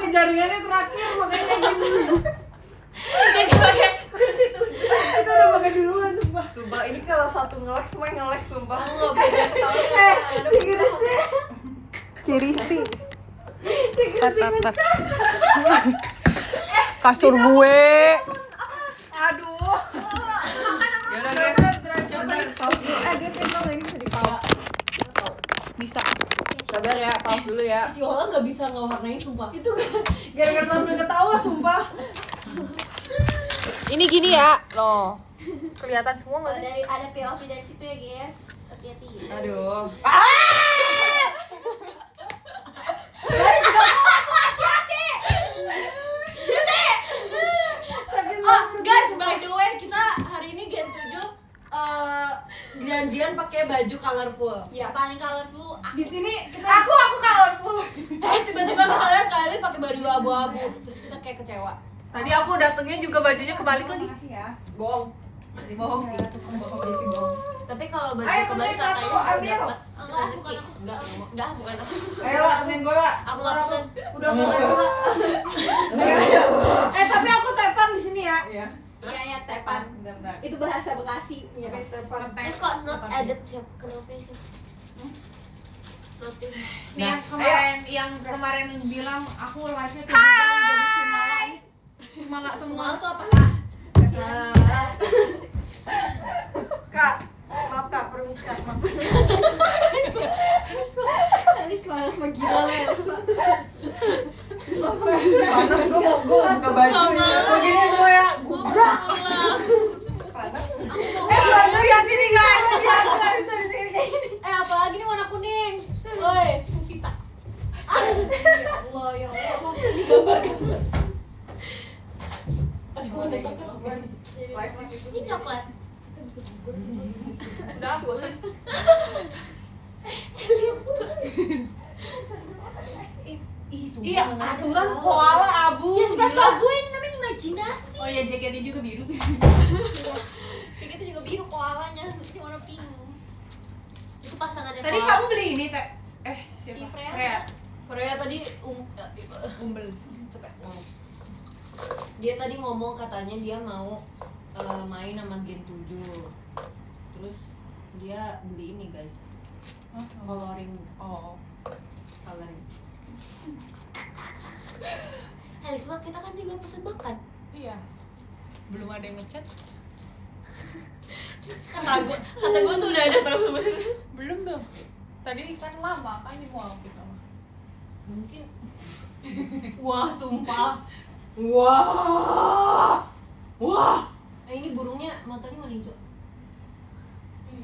pakai jaringannya terakhir makanya kayak gini. Dia pakai kursi tujuh. Itu udah pakai duluan sumpah. Sumpah ini kalau satu nge-lag semua yang nge-lag sumpah. Aku nggak boleh ketawa. Kiristi. Kasur gue. Aduh. Yaudah guys. Bentar, pause dulu. Guys, ini kalau ini bisa di pause. Bisa. Sabar ya, pause dulu ya. Si Ola nggak bisa ngewarnain sumpah. Itu gara-gara sambil ketawa sumpah. Ini gini ya, loh. Kelihatan semua nggak sih? Dari ada POV dari situ ya guys. Hati-hati. Aduh. Oh guys, by the way kita hari ini Gen 7 janjian pakai baju colorful. Iya. Paling colorful Di sini kita Aku colorful. tiba-tiba kalian pakai baju abu-abu. Terus kita kayak kecewa. Tadi aku datengnya juga bajunya kebalik lagi. Makasih ya. Bohong. Bohong sih. Bohong dia sih bohong. Tapi kalau baju Ayo, kebalik temenin satu, katanya ambil. dapat. Bukan aku. Enggak, bukan aku. Ayo lah, temenin gue lah. Aku nggak pesen. udah mau tapi aku tepang di sini ya. Iya. Iya, tepan. Bentar. Itu bahasa Bekasi. Iya, tepang. Kok not added sih? Kenapa itu? Notif. Nih yang kemarin bilang aku live-nya 7 jam jadi Sumala ini. Sumala semua. Semua tuh apa kak? Kak, maaf Kak, permisi Kak. Maaf. Alis malas menggila lah Elsa. Panas gue mau buka baju ini. Begini semua ya. Gubrak. Panas. Lihat sini guys. Lihat aku nggak bisa di sini kayak gini. Apalagi nih warna kuning. Oi, Supita. Ya Allah, ya Allah. Ini gambar. Ini coklat. Udah bosan. Iya, aturan koala abu. Ya suka suka gue ini namanya imajinasi. Oh iya, jaketnya juga biru. Jaketnya juga biru koalanya, ini warna pink. Itu pasangannya. Tadi koala. kamu beli ini, Teh. Si Siapa? Freya. Freya tadi Umbel. coba ngomong. Dia tadi ngomong katanya dia mau main sama Gen 7. Terus dia beli ini guys. Coloring. Oh. Coloring. Helisma kita kan juga pesen makan. Iya. Belum ada yang ngechat. Kata gue tuh udah ada tau sebenarnya. Belum tuh. Tadi kan lama kan di mall kita mah. Mungkin. Wah sumpah. Wah. Ini burungnya matanya warna hijau.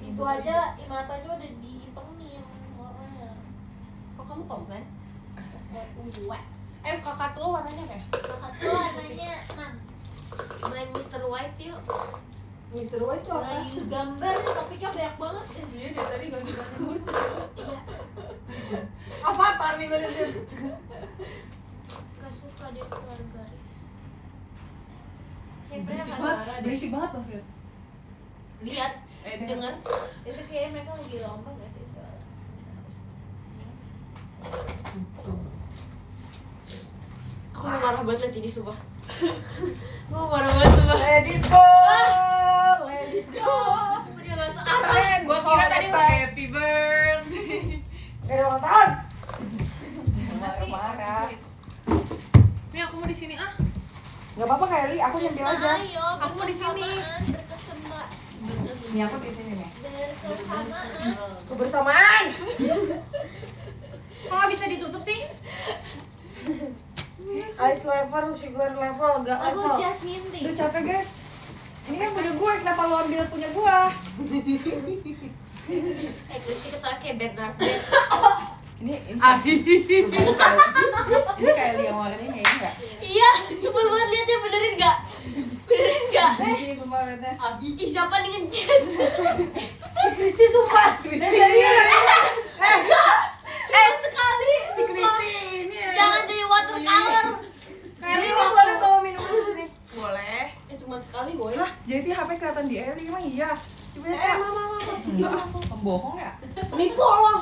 Itu aja matanya udah dihitungin warnanya. Kok kamu komplain? Gue. Kakak tuh warnanya apa ya? Kakak tuh warnanya main Mr. White yuk. Mr. White itu apa? Lagi gambar topiknya banyak banget. Iya, dia tadi ganti-ganti. Iya. Avatar nih tadi dia. Gak suka dia keluar garis. Kayak Berisik mereka banget, marah deh. berisik banget loh, Fit. Lihat, Dengar. dengar. Itu kayak mereka lagi lomba gak sih? Aku mau marah banget liat ini sumpah. Aku mau marah banget sumpah. Let it go. Let it go. Dia gak searah. Gua kira tadi happy birthday. Gak ada ulang tahun. Marah-marah. Nih aku mau di sini ah. Gak apa-apa Kak Eli, aku nyambil aja. Ayo, Aku mau di sini. berkesamaan. Ini aku di sini nih. Berkesamaan. Kebersamaan. Kok nggak bisa ditutup sih? Ice level, sugar level, gak Aku level. just hinting. Udah capek guys. Ini kan punya gue, kenapa lo ambil punya gue? Kristi ketawa kayak Bernard Bear. Ini Ini kayak yang warna ini enggak? Iya, sebel banget liatnya, benerin gak? Benerin gak? Di sini sumpah liatnya. Ih, siapa nih nge-jazz? Si Kristi sumpah. Kristi. Cuma sekali. Si Kristi ini. Jangan jadi watercolor. Eli lo boleh bawa minum di sini. Boleh. Cuma sekali, boy. Hah, Jessie HP kelihatan di Eli emang iya. Coba lihat. Mama. Enggak, pembohong ya? Nipo lo.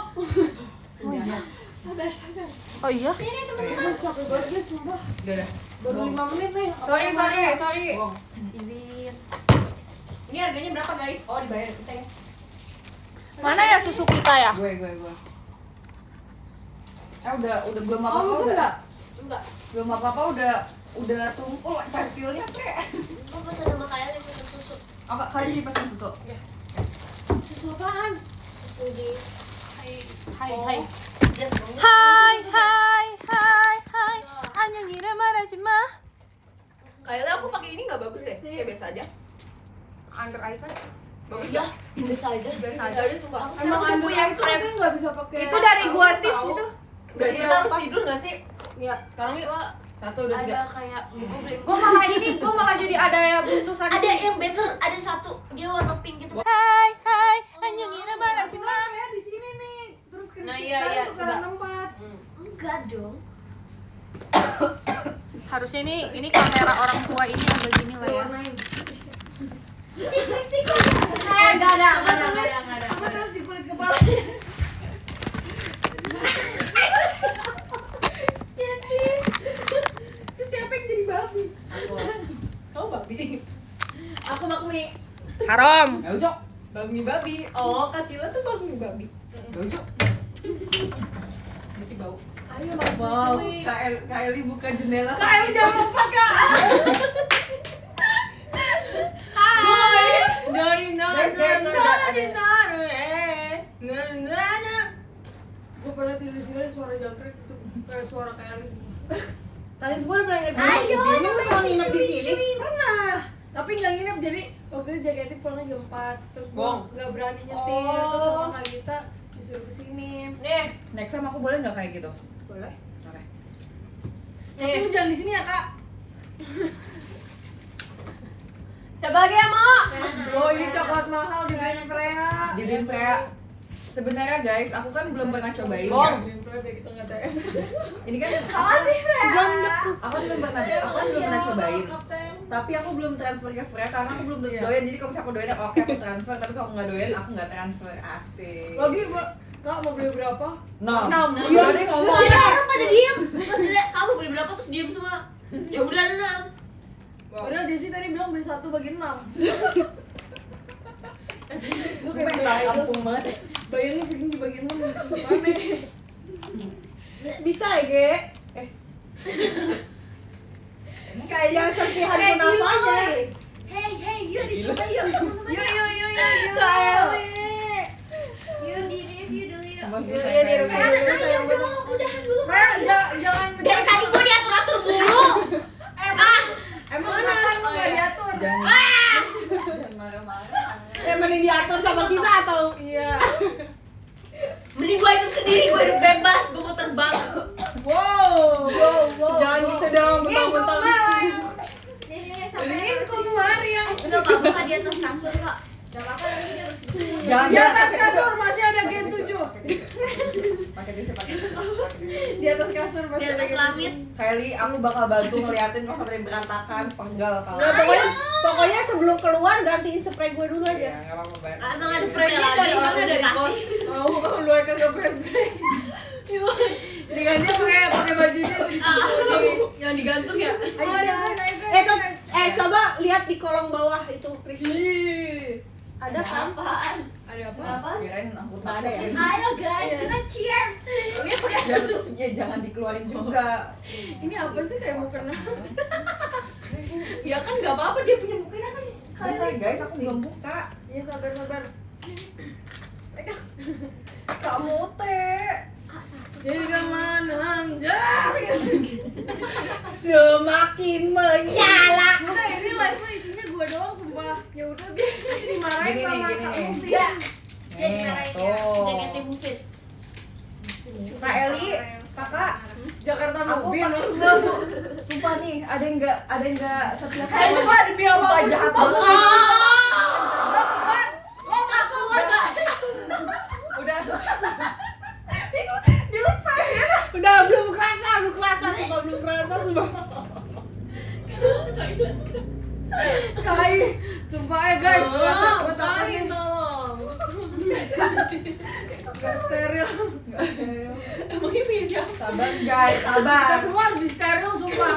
Oh iya. Sabar Oh iya? Ini teman-teman. Capek banget guys, sumpah. Udah. Baru 5 menit nih. Sorry. Izin. Ini harganya berapa guys? Oh dibayar, thanks. Mana ya susu kita ya? Gue. Udah belum apa-apa Oh, udah. enggak? Enggak. Belum apa-apa udah tumpul hasilnya, Pre. Aku pesan sama kalian yang pesan susu. Apa kalian dipesan susu? Susu apaan? Susu di Hai. Yes, bang. Hai. Anjing ngira marah cuma. Kayaknya aku pakai ini nggak bagus deh. Kayak biasa aja. Under eye kan? Bagus ya? Biasa aja. Biasa aja sumpah. Aku sekarang udah punya krem. Itu nggak bisa pakai. Itu dari gua tis itu. Udah kita harus tidur nggak sih? Iya. Sekarang nih, Pak. 1, 2, 3. Ada kayak Gua malah jadi ada ya buntusan. Ada yang better, ada satu dia warna pink gitu. Hai. Anjing ngira marah cuma. Ya di sini nih. Terus kiri Nah, iya, tukeran coba. tempat. Enggak dong. Harusnya ini kamera orang tua ini yang begini lah ya. Warnain. Kristi kok. Enggak ada. Apa Terus di kulit kepala. Terus siapa yang jadi babi? Kamu babi. Aku makmi. Haram. Enggak lucu. Babi. Oh, Kak Cila tuh babi. Enggak lucu. Masih bau. Ayo Wow, makmi. Kak Eli buka jendela. Kak, jangan lupa Kak. Dari Guys, ada. Gue pernah tidur di sini ada suara jangkrik itu kayak suara kayak Ali. Kalian semua udah pernah nginep di Ayo, sini? Ini sampai pernah nginep di curi, sini? curi. Pernah. Tapi nggak nginep jadi waktu itu jaketnya pulangnya jam 4 terus gue Bohong. nggak berani nyetir Oh. terus sama Kak Gita disuruh kesini. Nih. Next time aku boleh nggak kayak gitu? Boleh. Oke. Tapi lu jangan di sini ya Kak. Coba lagi ya, Mo. Oh ini coklat mahal dibeliin Freya. Jadi Freya, sebenarnya guys, aku kan belum pernah cobain ya. Bong. Dibeliin Freya biar kita nggak tahu. Ini kan Makasih, Freya. Jam dekuk. aku belum pernah cobain. Tapi aku belum transfer ke Freya karena aku belum doyan. Jadi kalau misalnya aku doyan, oke aku transfer. Tapi kalau aku nggak doyan, aku nggak transfer. Asik. Lagi gua Kak mau beli berapa? 6. Iya, Dia ngomong. Terus dia orang pada diem. Terus dia, kamu beli berapa terus diem semua. Ya udah 6. Padahal Jessie tadi bilang beli 1 bagi 6. Lu kayak Kampung banget. bayangin segini dibagi 6 aneh. Bisa ya, Ge? Kayak yang serpihan kunafa aja. Hey, yuk dicoba yuk teman-teman. Yuk. Kak Eli. Yuk di review dulu yuk. Mas, Iya, saya di kayak review. Ayo dong, udahan dulu. Nah, jangan Dari tadi gue diatur-atur mulu. Emang kenapa lu nggak diatur? Jangan marah-marah. Mending diatur sama kita atau Iya. Mending gue hidup sendiri, gue hidup bebas, gue mau terbang. Wow. Jangan gitu dong, mentang-mentang. Nih, sampai Ini kok kemarin yang udah gak buka di atas kasur kak. Gak apa-apa nanti dia bersih. Jangan di atas kasur masih ada Gen 7. Pakai tisu, pakai tisu. Di atas kasur Di masih ada atas Gen 7. langit. Kelly, aku bakal bantu ngeliatin kok sampai berantakan, penggal kalau. Nah, pokoknya sebelum keluar gantiin spray gue dulu aja. Ya, nggak apa-apa, Mbak. Emang ada Spraynya spray dari lagi, mana? orang Dari dikasih. kos. Mau lu akan ke spray. Diganti pakai bajunya. Yang digantung ya? Coba lihat di kolong bawah itu Kristi. Ih, Ada kan? Apaan? Ada apa? Apaan? kirain aku Nggak ada ya? takutin. Ayo guys, kita cheers. Ya, terus ya, jangan dikeluarin juga. Ini apa sih kayak mau kena? Ya kan gak apa-apa, dia punya mukanya kan. Bentar guys, aku belum buka. Iya sabar. Kamu teh. Kak sakit. Jika mana? Semakin menyala. Udah ini live isinya gua doang sumpah. Ya udah dia dimarahin Gini nih, sama gini Kak nih. Ufi. Ya. Nih, Jadi nyarain ya. tuh. Jaketnya Buffet. Kak Eli, kakak, Jakarta aku mobil. sumpah nih, ada yang nggak setiap Eh, sumpah demi apa? Sumpah jahat banget. Lo gak keluar gak? Udah. Udah belum kerasa sumpah. Kai, sumpah ya guys, rasa gua takut nih. Gak steril. Emang ini punya siapa? Sabar guys, sabar. Kita semua harus di steril sumpah.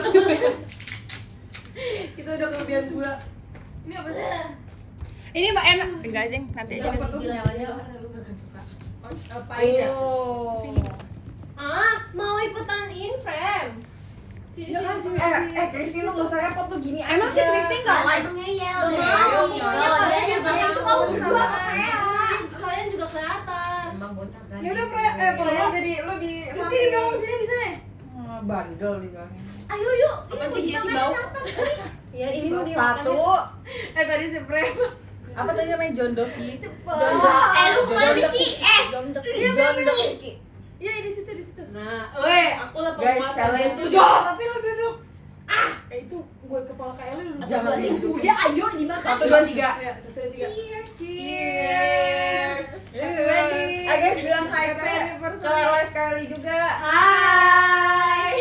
Kita udah kelebihan gula. Ini apa sih? Ini mbak enak. Enggak aja, nanti aja. Apa tuh nyalanya? Apa ya? Mau ikutan in frame. Sini, Ya kan, sini, sini. Christy lu gak usah repot tuh gini aja. Emang si Christy nggak live? Emang ngeyel deh. Mau. Kalian juga Itu mau kamu berdua sama ke Freya. Kalian juga kelihatan. Emang bocah kan. Ya udah Freya, tolong jadi lu di sini dong, sini bisa nih. Bandel nih kan. Ayo yuk. Apaan sih, Ini Jessie makanan bau? apa? Ya ini mau Satu. tadi si Freya. Apa tadi namanya John Doki? Lu kemana sih? John Doki. Iya di situ di situ. Nah, aku lah Guys, penguasa challenge dia tujuh. tujuh. Tapi lu duduk. Itu buat kepala Kylie lu. Jangan duduk. Udah ayo dimakan. 1, 2, 3. Ya, 1, 2, 3. Cheers. Cheers. Ready. Guys bilang hai Happy ke anniversary. live Kylie juga. Hai.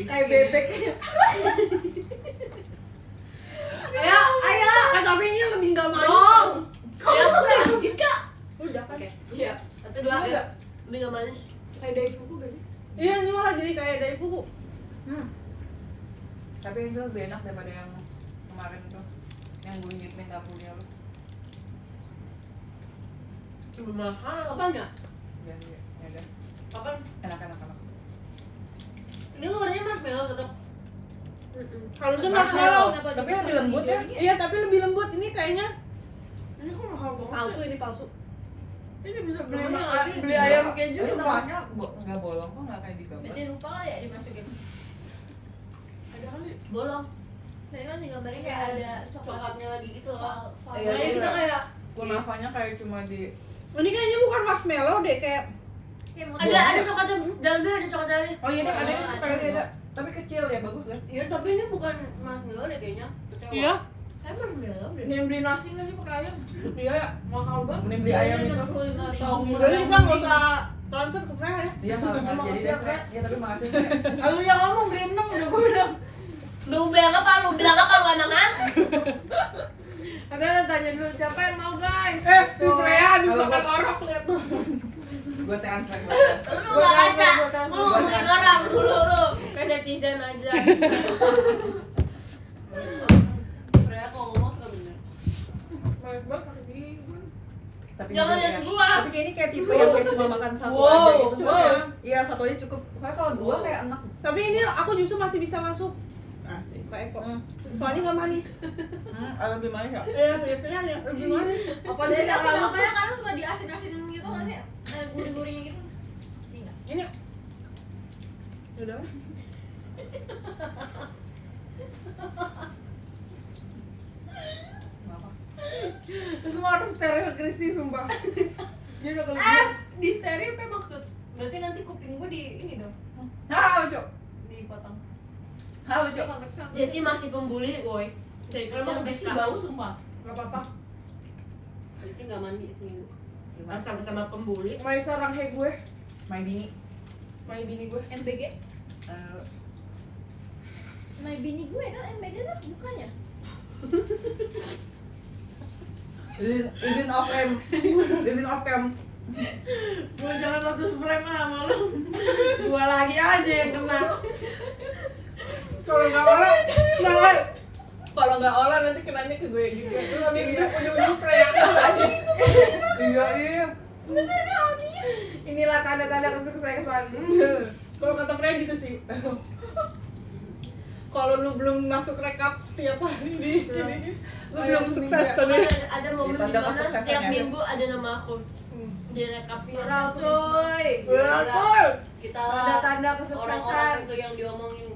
Kayak bebek. Ayo. Tapi ini lebih nggak manis. Dong. Ya aku udah bikin Kak. Udah kan? Oke. Iya. 1 2 Enggak. Lebih gak manis. Kayak daifuku gak sih? Iya, ini malah jadi kayak daifuku. Tapi itu lebih enak daripada yang kemarin tuh. Yang gue minta punya lu. Lebih mahal. Kapan ya? Ya udah. Kapan? Enak. Ini luarnya marshmallow tetap. Harusnya marshmallow. Tapi lebih lembut ya. Iya, tapi lebih lembut. Ini kayaknya Ini kok mahal banget? palsu, ini palsu. Ini bisa beli Namanya makan, lagi. beli ayam keju Ini tuh. tengahnya nggak bolong kok, nggak kayak di gambar. Berarti lupa kali ya dimasukin. Ada kali. Bolong. Tadi kan di gambarnya kayak ada coklatnya lagi gitu loh. Iya, Makanya kita kayak Kunafanya kayak cuma di Ini kayaknya bukan marshmallow deh, kayak ada coklatnya dalam dia ada coklatnya lagi. Oh iya, ini ada Oh, kayak ada. Tapi kecil ya, bagus ya. Iya, tapi ini bukan marshmallow deh kayaknya. Kecewa. iya. Kayak marshmallow deh. Ini yang beli nasi nggak sih pakai ayam? Iya ya. Mahal banget. Mending beli ayam itu. 45.000. Jadi kita nggak usah transfer ke Freya ya. Iya, nggak jadi Makasih deh, ya, Fre. Ya tapi makasih. Fre. Lalu yang ngomong beli 6 udah gue bilang. Lu bilang apa lu anak-anak? Katanya tanya dulu siapa yang mau guys. Si Freya habis Kalau makan gua- orok lihat tuh. Gue transfer. Lu nggak baca. Lu ngomongin orang dulu lu. Kayak netizen aja. Freya kalau ngomong suka bener. Banyak banget pakai bihun. Tapi Jangan ini yang kayak- dua. Tapi kayak ini kayak tipe yang kayak cuma makan satu Wow, aja gitu. wow. Soalnya, iya satu aja cukup. Karena kalau dua kayak enak. Tapi ini aku justru masih bisa masuk Asik. ke Eko. Hmm. Soalnya nggak manis. Lebih manis ya. Iya, biasanya lebih manis. Apa Jadi sih aku kalau makanya kadang suka diasin-asinin gitu nggak sih? Ada gurih-gurihnya gitu. Iya. Ini. Udah. Kenapa? Itu semua harus steril Christy sumpah. Dia udah kelebihan. Di steril apa maksud? Berarti nanti kuping gue di ini dong. Cok. Dipotong. Cok. Jessie masih pembuli, boy. Dari kecil Emang sampai Christy sekarang. bau sumpah. Gak apa-apa. Jessie nggak mandi seminggu. Sama-sama pembuli. Mai sarang he gue. Main bini. Mai bini gue. MBG. Eh, My bini gue kan MBG kan bukannya. izin off cam. Izin off cam. Gue jangan satu frame sama lu. Gua lagi aja yang kena. Kalau nggak olah, jangan. Kalau nggak olah nanti kenanya ke gue juga. Terus habis itu ujung-ujung Freya aja. Iya. Inilah tanda-tanda kesuksesan. Kalau kata Freya gitu sih. Kalau lu belum masuk rekap setiap hari di ini, lu belum sukses tadi. Ada momen Tanda dimana kesuksesannya setiap ada. minggu ada nama aku di rekap Viral coy. Betul. Kita Tanda-tanda orang-orang kesuksesan. itu yang diomongin.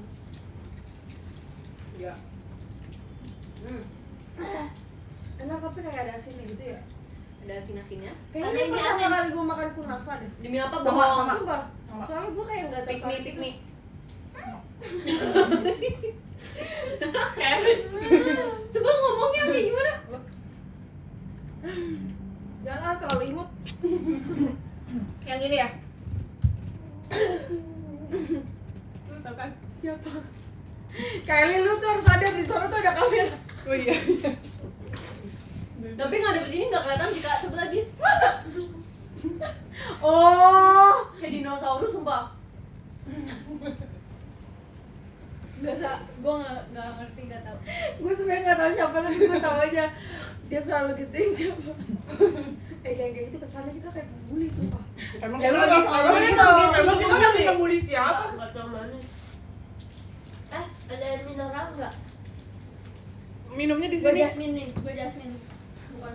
Ya. Enak tapi kayak ada asinnya gitu ya. Ada asin-asinnya. Kayaknya ini pertama kali gue makan kunafa deh. Demi apa Sama, bohong? sama. Sumpah. Soalnya gue kayak nggak tertarik gitu. Piknik. Coba ngomongnya kayak gimana? Jangan terlalu imut. Yang ini ya? Siapa? Kylie lu tuh harus ada di sana tuh ada kamera. Oh iya. Tapi ngadep sini nggak kelihatan sih Kak, coba lagi. Oh, Kayak dinosaurus sumpah. Biasa, gue nggak ngerti, nggak tahu. gue sebenarnya nggak tahu siapa tapi gue tahu aja dia selalu gituin siapa. Kayak gitu kesannya kita kayak bully sumpah. Emang Ya, lu kita lagi nggak selalu bully gitu. tau. Emang kita nggak bisa bully siapa? Ada air mineral nggak? Minumnya di Gue sini. Jasmine nih, gue Jasmine. Bukan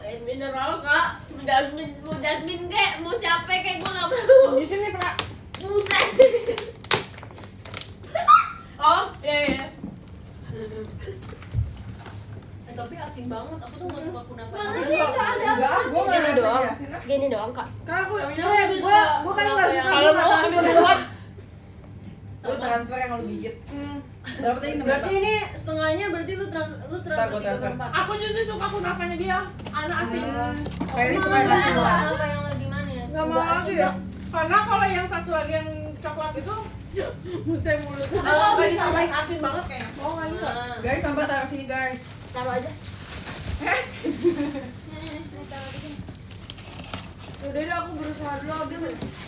air mineral Kak. Mau Jasmine kek, mau siapa kek gue nggak mau. Di sini Pra. Buset. Oh, iya. Tapi asin banget, aku tuh nggak suka kunafa. Enggak, gue nggak Segini doang. ada. Segini doang, Kak. Karena gue Yang gue kan nggak suka. Kalau mau ambil duluan. Lu transfer yang lu gigit. Berapa tadi? Berarti ini setengahnya berarti lu Ntar gua transfer. 3/4. Aku justru suka kunafanya dia. Anak asin. Kayak ini suka nasi lah. Apa yang lebih manis? Nggak mau lagi ya. Karena kalau yang satu lagi yang coklat itu Mutai mulut. nggak ditambahin asin banget kayaknya. Mau nggak nih kak? Nah. Guys, sampah taruh sini guys. Taruh aja. Udah deh aku berusaha dulu habis.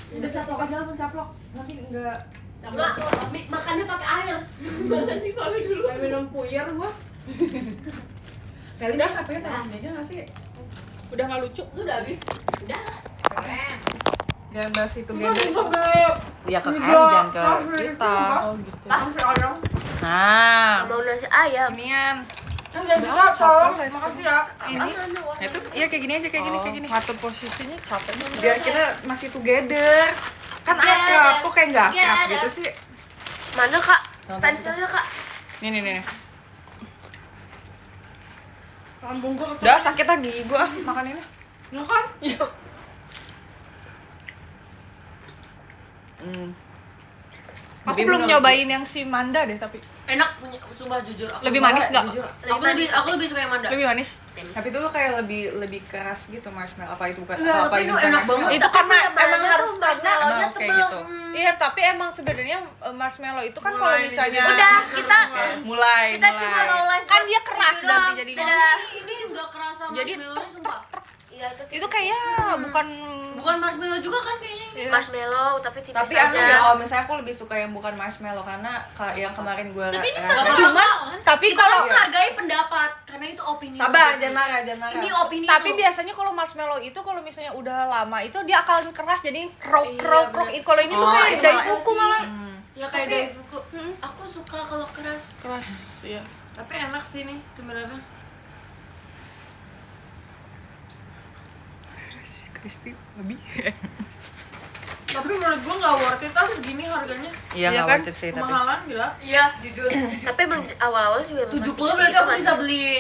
Udah caplok aja langsung caplok. Nanti enggak. Nggak, makannya pakai air. Makasih kalau dulu. Kayak minum puyer gua. Kali dah HP-nya taruh sini aja nggak sih? Udah nggak lucu. Lu udah habis? Udah. Keren. Jangan bahas itu Enggak gede. bisa kayak. Ya ke Kari, jangan ke kita. Oh gitu. Masih ayam. Nah, Mau nasi ayam. inian. Enggak bisa tolong. Makasih ya. Ini. Nah, itu iya kayak gini aja, kayak gini. Ngatur posisinya capek. Biar kita masih together. Kan akrab, kok kayak nggak akrab gitu sih? Mana, Kak? Pensilnya, Kak. Nih. Lambung gua Udah sakit lagi gua makan ini. ya kan? Iya. Aku belum nyobain yang si Manda deh tapi. Enak punya, sumpah jujur. Aku Lebih manis nggak? Aku lebih suka yang Manda. Lebih manis. Tapi itu kayak lebih keras gitu marshmallow. Apa itu bukan? Iya, Apa tapi ini itu bukan enak marshmallow? banget. Itu karena Tapi emang Manda harus tuh karena marshmallow-nya emang kayak tebel. gitu. iya tapi emang sebenarnya marshmallow itu kan kalau Mulai misalnya Udah, kita Mulai. cuma mau live. kan dia keras nanti jadinya. Ini enggak kerasa Jadi marshmallow-nya sumpah. Iya, Itu kayaknya bukan Bukan marshmallow juga kan kayaknya ini. Iya. marshmallow tapi tipis Tapi aku ya aja. kalau misalnya aku lebih suka yang bukan marshmallow karena yang kemarin gue Tapi ini rasa- sama-sama. Cuman tapi Kita kalau menghargai pendapat karena itu opini. Sabar, lu. jangan marah. Ini opini. tapi lu. biasanya kalau marshmallow itu kalau misalnya udah lama itu dia akan keras jadi krok. Kalau ini tuh Oh, kayak itu daifuku sih. malah Ya kayak daifuku. Aku suka kalau keras. keras. Iya. Tapi enak sih nih sebenarnya. Kristi lebih. Tapi menurut gua nggak worth it segini harganya. Iya Iya nggak kan? worth it sih tapi. Kemahalan gila. Iya, jujur. Tapi emang awal-awal juga 70 berarti aku bisa beli.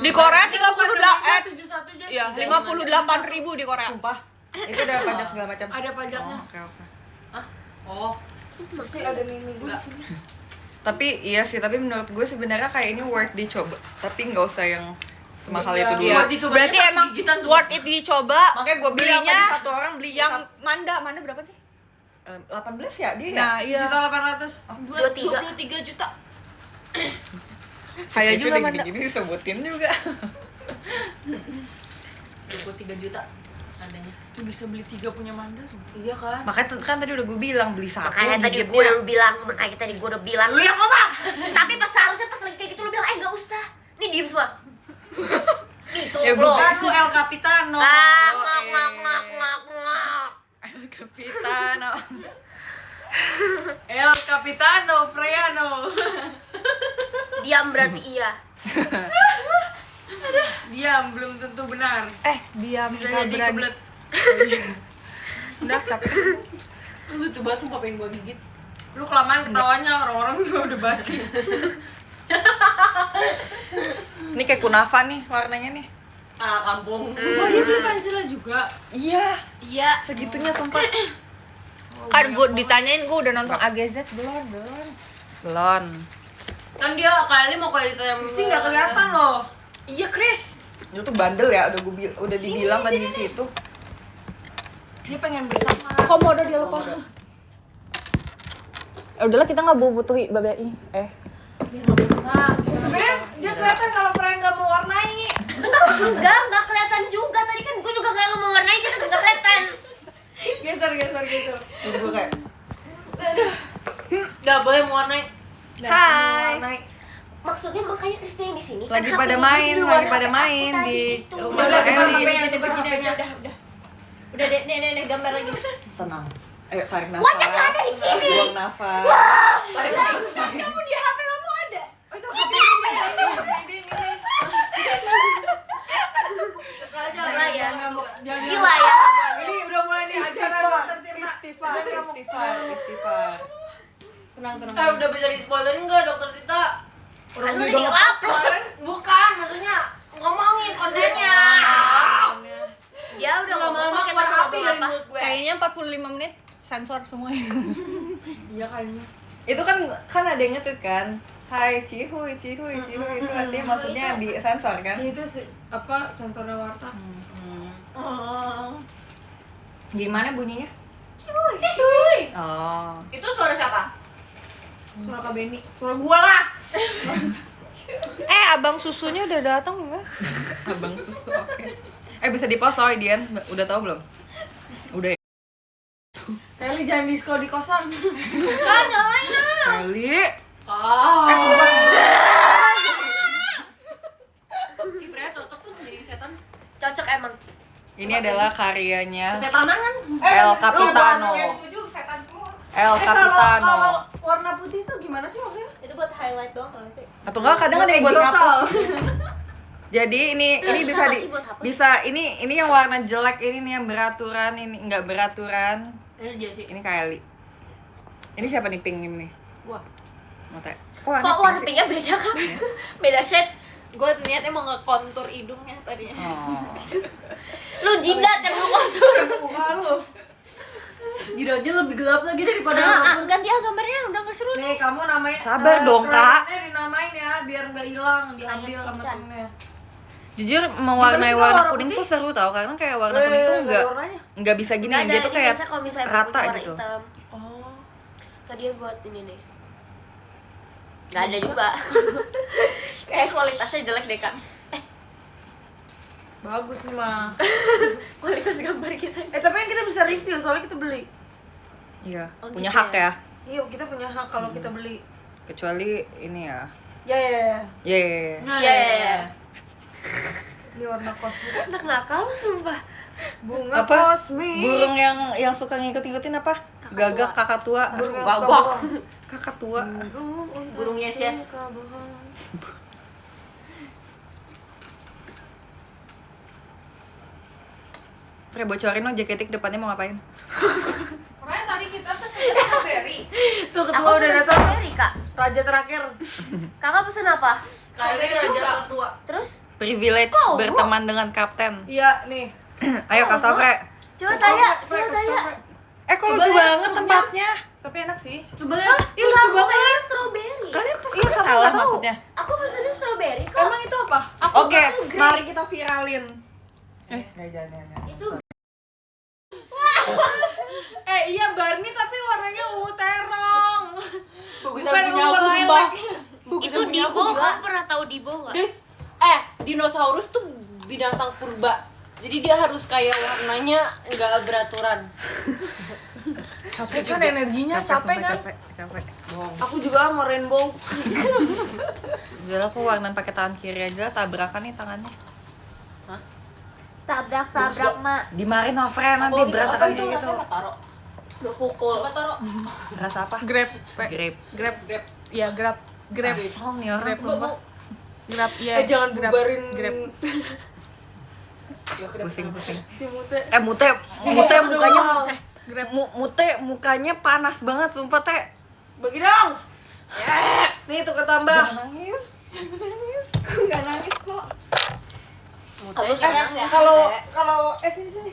Di Korea 38 71 aja. iya 58.000 di Korea. Sumpah. Itu udah pajak segala macam. Ada pajaknya. Oke. Oh, Pasti ada mimi gue di sini. Tapi iya sih, tapi menurut gue sebenarnya kayak ini worth dicoba. Tapi nggak usah yang semahal Iya. itu dulu. Iya. Buat dicobanya Berarti kan emang gigitan semua. worth it dicoba. Makanya gue bilang Belinya tadi satu orang beli yang Manda berapa sih? 18 ya dia ya? Nah, iya. 1.800. 23 juta. Saya juga Manda. Gini disebutin juga. 23 juta adanya. Tuh bisa beli 3 punya Manda sumpah. Iya kan? Makanya kan tadi udah gue bilang beli satu Makanya tadi gigitnya. gue udah bilang, Lu yang ngomong. Tapi pas seharusnya pas lagi kayak gitu lu bilang, nggak usah. Nih diem semua. Nih, Ya, solo. bukan. Kan lu El Capitano. Ngak. Kapitano. El Capitano, Freano. Diam berarti iya. Diam, belum tentu benar. Diam Bisa nggak jadi berani. kebelet. Udah capek. Lu lucu banget sumpah pengen gua gigit. Lu kelamaan ketawanya, orang-orang juga udah basi. Ini kayak kunafa nih warnanya nih. Anak kampung. Oh, dia beli pensilnya juga. Iya, Iya. segitunya sumpah. Kan gue ditanyain gue udah nonton AGZ belum? Belum. Kan dia Kylie mau kayak yang Pasti nggak kelihatan loh. Iya, Chris. Itu tuh bandel ya, udah dibilang kan di situ. Dia pengen bersama. Kok mau udah dia lepas? Udahlah kita nggak butuh BBI. Nah, sebenarnya dia kelihatan kalau Freya nggak mau warnai. Enggak kelihatan juga. Tadi kan gue juga nggak mewarnai, kita nggak kelihatan. Geser. Terus gue kayak Nggak boleh mewarnai. Hai. Maksudnya makanya Krisna yang di sini. Lagi kan pada HP-nya main, gitu, lagi warna pada aku main tadi di gitu. rumah Udah, Eli. Udah deh, nih gambar lagi. Tenang. Ayo tarik nafas. Wajah nggak ada di sini. Buang nafas. Kamu di HP kamu ada. Oh itu HP ini. Gila ya. Jangan Gila ya. Ini udah mulai nih ajaran dokter Tirta. Istighfar. Tenang. Udah bisa di spoilerin nggak dokter Tita? Kan udah di-upload. Bukan, maksudnya ngomongin kontennya. Ya udah ngomong Lama-lama kita keluar mau api ngomong dari apa. mulut gue. Kayaknya 45 menit sensor semuanya. Iya kayaknya. Itu kan ada yang nge-tweet kan. Hai cihuy itu artinya maksudnya di sensor kan? Itu apa sensornya warta? Oh. Gimana bunyinya? Cihuy. Oh. Itu suara siapa? Suara Kak Beni. Suara gua lah. Abang susunya udah datang ya? Abang susu, oke. Bisa di-pause sorry Dian, udah tahu belum? Udah ya? Kelly jangan disco di kosan. Kan nyalain lah. Kelly. Oh. Sumpah. Si Freya cocok tuh jadi setan. Cocok emang. Ini adalah karyanya Setanan kan? El Capitano. Setan semua. El Capitano. Kalau warna putih tuh gimana sih maksudnya? Itu buat highlight doang nggak sih? Atau enggak kadang ada yang buat Buat ngapus. Jadi ini bisa Sama di sih buat hapus. bisa ini yang warna jelek ini nih yang beraturan, ini enggak beraturan. Ini dia sih. Ini Kylie. Ini siapa nih pink ini nih? Wah. Mata. Kok warna pinknya beda kan? Beda shade. Gue niatnya mau ngekontur hidungnya tadinya. Oh. Lu jidat yang lu kontur. Muka lu. Jidatnya lebih gelap lagi daripada apapun. Ganti gambarnya udah nggak seru Nih kamu namanya Sabar dong, Kak. kroyoknya dinamain ya biar nggak hilang diambil Kayak sama Shinchan. temennya. Jujur mewarnai Gimana sih warna warna kuning putih? tuh seru tau karena kayak warna kuning tuh enggak bisa gini, Nggak ada, dia tuh ini kayak biasanya kalau misalnya rata bukunya warna gitu. hitam. Oh. Tadi dia buat ini nih. Nggak ada juga. Kayak kualitasnya jelek deh kan. Bagus nih mah. Kualitas gambar kita. Tapi kan kita bisa review soalnya kita beli. Iya, Oh, punya gitu hak ya. Iya kita punya hak kalau kita beli. Kecuali ini ya. Ya. Ye. Ya. Ini warna kosmik. Anak nakal lu sumpah. Bunga Apa? kosmik. Burung yang suka ngikut-ngikutin apa? Gagak kakak tua. Burung yang Gagak. suka bohong. Kakak tua. Burung yes. Pre bocorin lo JKT depannya mau ngapain? Kemarin tadi kita pesen strawberry. Tuh Aku ketua udah pesen datang. strawberry, Kak. Raja terakhir. Kakak pesen apa? Kayaknya raja tertua. Terus? Privilege Kok? berteman dengan kapten. Iya nih. Ayo kasih tau, Fre. Coba tanya, coba tanya. Kok lucu banget tempatnya. Tapi enak sih. Coba lihat. Iya, aku pengen strawberry. Kalian pasti salah maksudnya. Aku pesennya strawberry kok. Emang itu apa? Oke, pakai grape. mari kita viralin. Jangan. Itu Iya Barney tapi warnanya ungu terong. Bukan ungu lilac. itu Dibo kan pernah tahu Dibo nggak? Guys, dinosaurus tuh binatang purba. Jadi dia harus kayak warnanya nggak beraturan. Capek kan energinya, capek kan? Capek. Aku juga mau rainbow. Udah lah, aku warnan pakai tangan kiri aja, tabrakan nih tangannya. Tabrak mak. Dimarin sama Fre nanti berantakan kayak gitu. Taruh. Udah pukul. Coba taruh. Rasa apa? Grab. Grape. Iya, Grab. Asal nih orang sumpah. Grab, iya. Jangan bubarin Grab. Pusing. si Mute. Mute mukanya Grab. Mute mukanya panas banget sumpah teh. Bagi dong. Nih tukar tambah. Jangan nangis. Nggak nangis kok. Habis nangis ya. Kalau sini.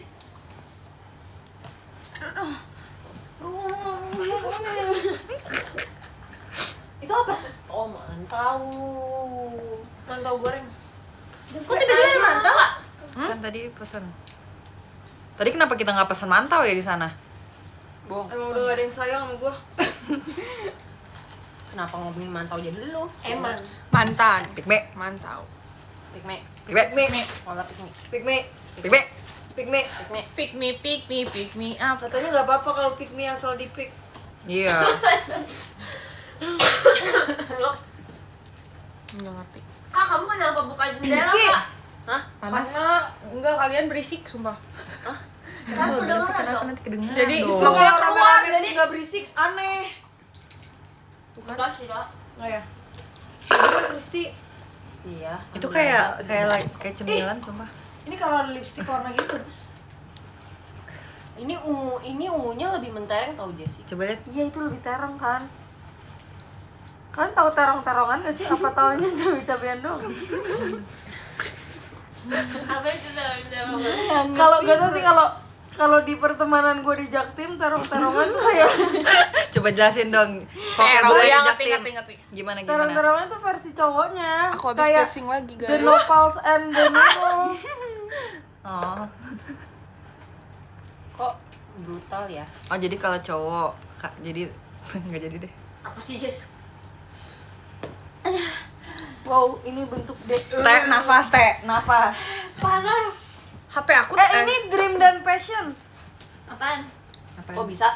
Itu apa? Oh, mantau. Mantau goreng. Kok tiba-tiba ada mantau? Kan tadi pesan. Tadi kenapa kita nggak pesan mantau ya di sana? Bohong. Emang udah gak ada yang sayang sama gua. Kenapa ngomongin mantau jadi lu? Emang. Mantan. Pikme. Mantau. Pikme. Pikmi. Pola pikmi. Pikmi. Pikmi. Pikmi. Pick me up. Katanya nggak apa-apa kalau pikmi asal dipik. Iya. Enggak ngerti. Kak, kamu kenapa buka jendela, Rizky. Kak? Hah? Karena enggak kalian berisik sumpah. Kan kedengeran Kenapa dong. nanti kedengeran Jadi, dong? Maksudnya Kalau keluar, rame-rame jadi nggak berisik, aneh. Buka sih, Kak. Nggak ya? Bener, Kristi. Iya. Itu kayak cemilan sumpah. Ini kalau ada lipstick warna gitu bagus. Ini ungunya lebih mentereng tau Jessi. Coba lihat. Iya itu lebih terong kan. Kalian tahu terong-terongan nggak sih? Apa taunya cabai-cabean dong? Apa itu dalam Kalau gak tau sih kalau di pertemanan gue di Jaktim terong-terongan tuh kayak Coba jelasin dong. Yang Jaktim. ngerti. Gimana? terong-terongan tuh versi cowoknya. Aku habis kayak piercing lagi, the guys. nopals and the noodles. Oh. Kok brutal ya? Oh, jadi kalau cowok, Kak, jadi nggak jadi deh. Apa sih, Jess? Wow, ini bentuk Nafas. Panas. HP aku ini dream dan passion. Apaan? Kok bisa?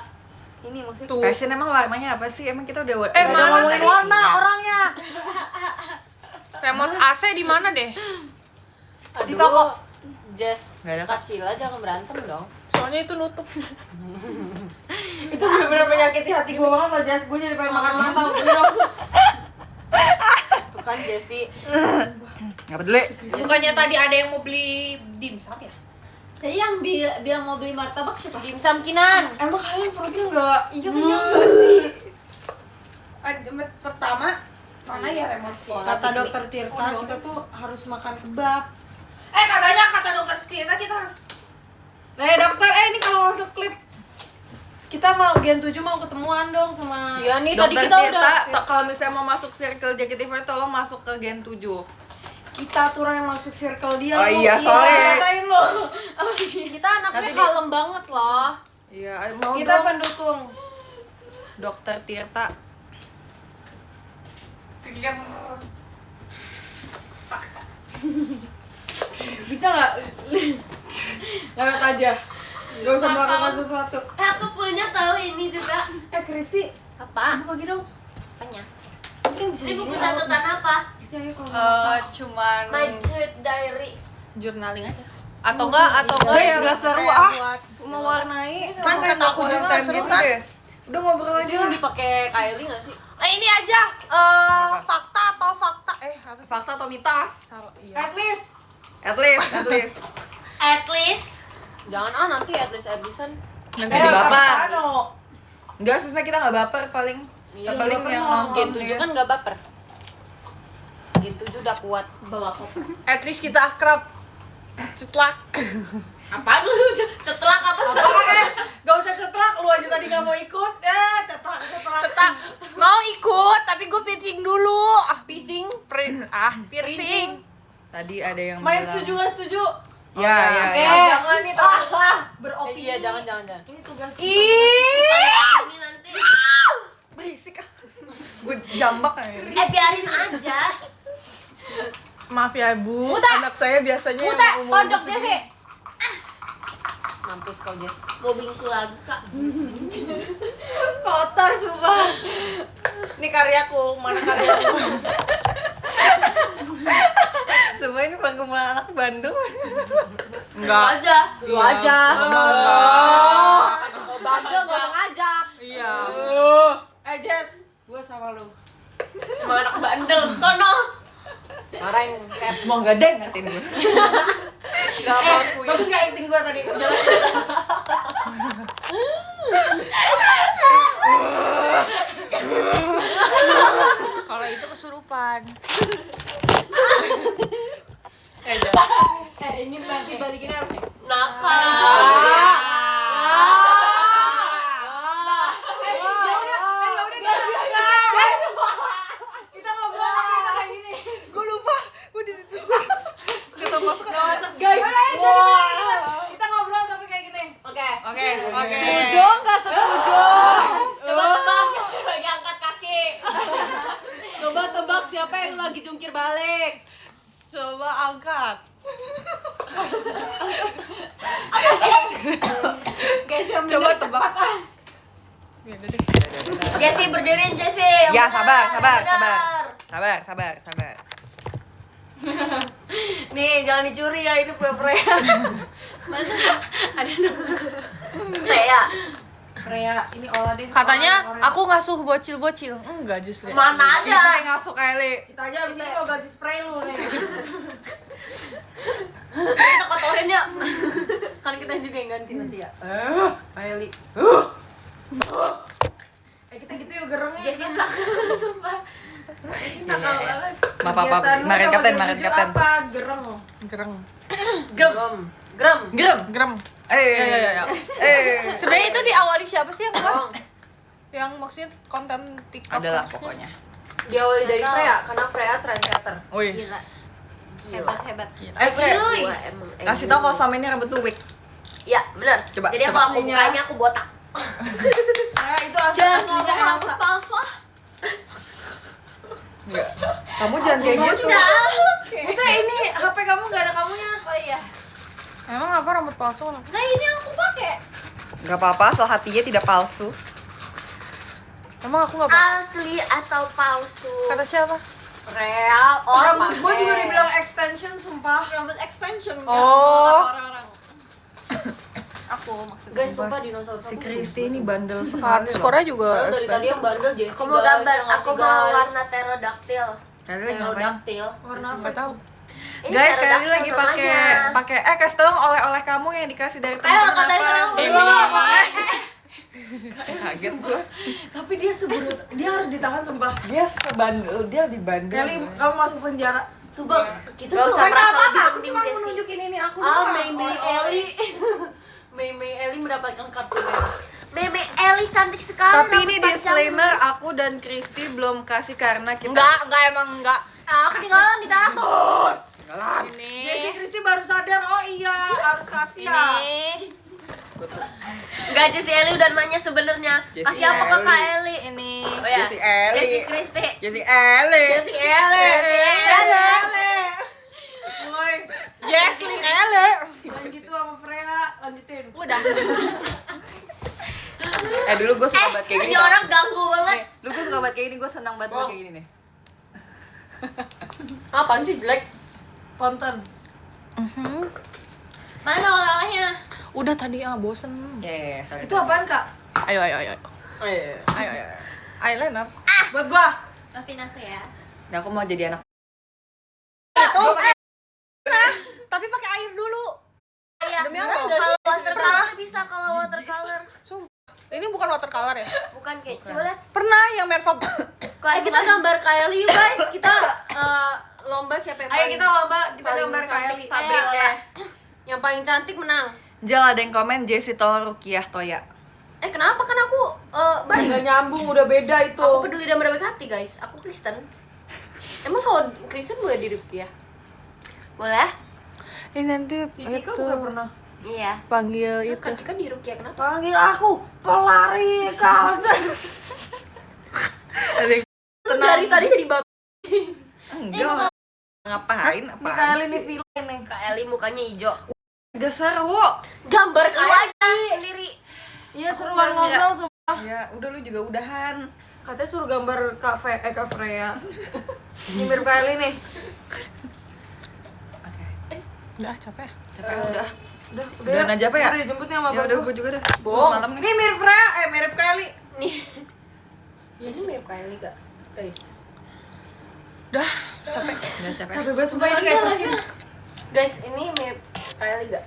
Ini maksudnya. tuh. Fashion emang warnanya apa sih? Emang kita udah Udah mana ngomongin tadi? warna orangnya. Remote AC di mana deh? Di toko. Jess, Nggak ada, Kak Sila jangan berantem dong. Soalnya itu nutup. Itu bener-bener menyakiti hati gue banget loh, Jas. Gue jadi pengen makan mantau. Bukan Jessi. Nggak peduli. Bukannya tadi ada yang mau beli dimsum ya? Tadi yang bilang mau beli martabak siapa? Dimsum Kinan. Emang kalian perutnya enggak? Iya kenyang gak sih? Pertama, mana ya remote? Kata dokter Tirta, kita tuh harus makan kebab. Katanya kata dokter kita harus. Dokter, ini kalau masuk klip kita mau Gen 7 mau ketemuan dong sama Iya nih tadi Dokter kita Tirta, udah. kalau misalnya mau masuk circle JKT48 tolong masuk ke Gen 7. kita aturan yang masuk circle dia. Oh lu. iya, soalnya- Katain lo. Kita anaknya Nanti kalem banget loh. Iya, mau Kita dong. pendukung. Dokter Tirta. Bisa nggak? Lewat aja. Gak usah melakukan sesuatu. Aku punya tahu ini juga. Kristi, Apa? buka lagi dong. Apanya? Ini kan bisa Ini buku jadi catatan apa? Kristi, ayo kalau Cuman My Street Diary. journaling aja. Atau enggak Guys, yang nggak seru, kayak ah. buat Mewarnai. Kan kata aku juga nggak seru, gitu kan? deh. Udah ngobrol Itu aja. yang dipakai Kylie nggak sih? ini aja fakta atau fakta apa sih? Fakta atau mitos? Salah, iya. At least. At least. At least. Jangan nanti at least Edison. Nanti Eh, baper. Capitano. Enggak, sebenarnya kita nggak baper paling. Iya, paling baper yang mau. nonton Gen 7 ya. kan nggak baper. Gen 7 udah kuat. Bawa koper. At least kita akrab. Cetlak. Apaan lu? Cetlak apa? Gak usah cetlak, lu aja tadi gak mau ikut. Cetlak. Cetak. Mau ikut tapi gue pitching dulu. Pitching. Piercing. Tadi ada yang Main bilang. setuju gak setuju? Ya. Jangan nih beropini. Iya, jangan. Ini tugas. Ini nanti. Berisik. Gue jambak aja. Biarin aja. Maaf ya Bu, anak saya biasanya yang umur Tonjok dia sih. Mampus kau Jess. Mau bingsu lagi kak. Kotor sumpah. Ini karyaku, mana karyaku? Semua ini perkembangan anak Bandung. Enggak. Aja. Lu aja. Oh, Bandel gak mau ngajak. Iya. Jess, gue sama lu. Emang anak bandel. Sono. Marahin kayak Semua nggak ada yang ngertiin gue. gak mau kuy. Bagus gak acting gue tadi? Jalan. Kalau itu kesurupan. Ini nanti balikin harus. Nakal. Kita ngobrol kayak gini. Gue lupa. Gue di situ. Kita masuk ke Guys, kita ngobrol tapi kayak gini. Oke. Oke. Setuju nggak setuju? Coba tebak siapa yang lagi angkat kaki. Coba tebak siapa yang lagi jungkir balik? Coba angkat. Guys, yang Coba bener tebak. cepat. Ya udah deh. Jessie berdiriin Jessie. Yang Ya, benar, sabar. yang benar. Sabar. Nih, jangan dicuri ya, ini Freya. Ada Freya. Freya, ini olah deh. Katanya Orang- aku ngasuh bocil-bocil. Enggak justru. Mana Kita ada? yang ngasuh Kylie. kita aja abis ini mau ganti spray lu nih. Kita kotorin ya. Kan kita juga yang ganti nanti ya. Kylie. Kita gitu yuk gerengnya. Jessie belakang sumpah. nakal banget. Maaf, Kegiatan lu Maren sama Kapten, jam Maren 7 Kapten. apa? Gereng. Gereng. Grem. Grem. Gerem. Ya. Sebenarnya itu diawali siapa sih yang Bohong. yang maksudnya konten TikTok? Adalah pokoknya. Diawali dari Freya karena Freya trendsetter. Wih. Gila. Hebat. Fre, Gila. kasih tau kalau sama ini rambut tuh wig. Ya, benar. Coba, Jadi coba. kalau aku bukanya aku botak. Nah, itu asli Jangan aslinya ngomong Elsa. rambut palsu ah. Enggak. Kamu jangan kayak gitu. Itu ini HP kamu nggak ada kamunya. Oh iya. Emang apa rambut palsu? Nah, ini yang aku pakai. Enggak apa-apa, asal hatinya tidak palsu. Emang aku nggak pakai. Asli atau palsu? Kata siapa? Real orang Rambut gua juga dibilang extension sumpah. rambut extension kan Oh. orang-orang. Aku maksudnya. Guys, sumpah dinosaurus. Si Kristi ini bandel sekali Artis loh. Korea juga Dari tadi yang bandel Jessie. Aku mau gambar, aku mau warna pterodactyl. Kylie lagi ngapain? Pterodactyl. Warna apa? Nggak tahu. Ini Guys, Kylie pterodactyl lagi namanya. pakai kasih tolong oleh-oleh kamu yang dikasih dari teman Ayo, katanya kamu Eh, belum. kaget gue. Tapi dia sebelum dia harus ditahan sumpah. Dia sebandel, dia dibandel. Kelly, kamu masuk penjara. Sumpah, kita Gak tuh usah merasa apa-apa, lebih aku penting cuma mau Jessie. nunjukin ini aku Ah, doang. Mei Eli. Mei Eli mendapatkan kartu merah. Meme Eli cantik sekali. Tapi rambut ini panjang. disclaimer, aku dan Kristi belum kasih karena kita Enggak. Ah, ketinggalan di tato. Enggak. Jessie Kristi baru sadar, oh iya harus kasih ya. Enggak, Jessie Eli udah nanya sebenarnya. Jessie Kasih apa ke Eli. Kak Eli? Ini. Oh ya. Jessie Eli. Jessie Kristi. Jessie Eli. Woi, Jesslyn Eller. jangan gitu sama Freya, lanjutin. Udah. Dulu gue suka banget kayak gini. Ini orang ganggu banget. Nih, dulu gue suka banget kayak gini, gue senang banget Oh. kayak gini nih. Apaan sih jelek? Konten. Mana oleh-olehnya? Udah tadi bosen. Ya, sorry. Itu apaan kak? Ayo. Oh iya. Ayo. Eyeliner. Buat gua. Maafin aku ya. Nah, aku mau jadi anak. Itu. Tapi pakai air dulu. Iya. Demi Allah. Kalau watercolor bisa, kalau watercolor. Sumpah. Ini bukan watercolor ya? Bukan kayak coba lihat. Pernah yang Merva. Kita gambar Kylie yuk guys. Kita lomba siapa yang Ayo paling kita lomba, kita paling gambar cantik Kylie. pabriknya. Yang paling cantik menang. Jal, ada yang komen Jessie tolong Rukiah Toya. Kenapa kan aku baik? Nggak nyambung, udah beda itu. Aku peduli dan berbaik hati guys. Aku Kristen. Emang kalau Kristen boleh di ya? Boleh? Ini nanti Jika itu bukan pernah Iya. panggil itu. Kan Cika di Rukia kenapa? panggil aku pelari kalsen. Ada yang Dari tadi jadi babi. enggak. Ngapain? Ini Apaan kali sih? nih villain nih. Kak Eli mukanya hijau. Gak seru. Gambar Kylie. Sendiri. Iya seruan ngobrol sumpah. Ya, udah lu juga udahan. Katanya suruh gambar Kak Freya. Ini mirip Kylie nih. Oke. Udah capek. Capek udah. Udah Udahan aja apa ya? Udah dijemputnya sama Ya udah, bapak. gue juga dah. Bohong. Malam nih. Ini mirip Freya, mirip Kylie. Nih. Ini mirip Kylie gak? Guys. Udah capek. Capek banget sumpah ini kayak kucing. Guys, ini mirip Kylie gak?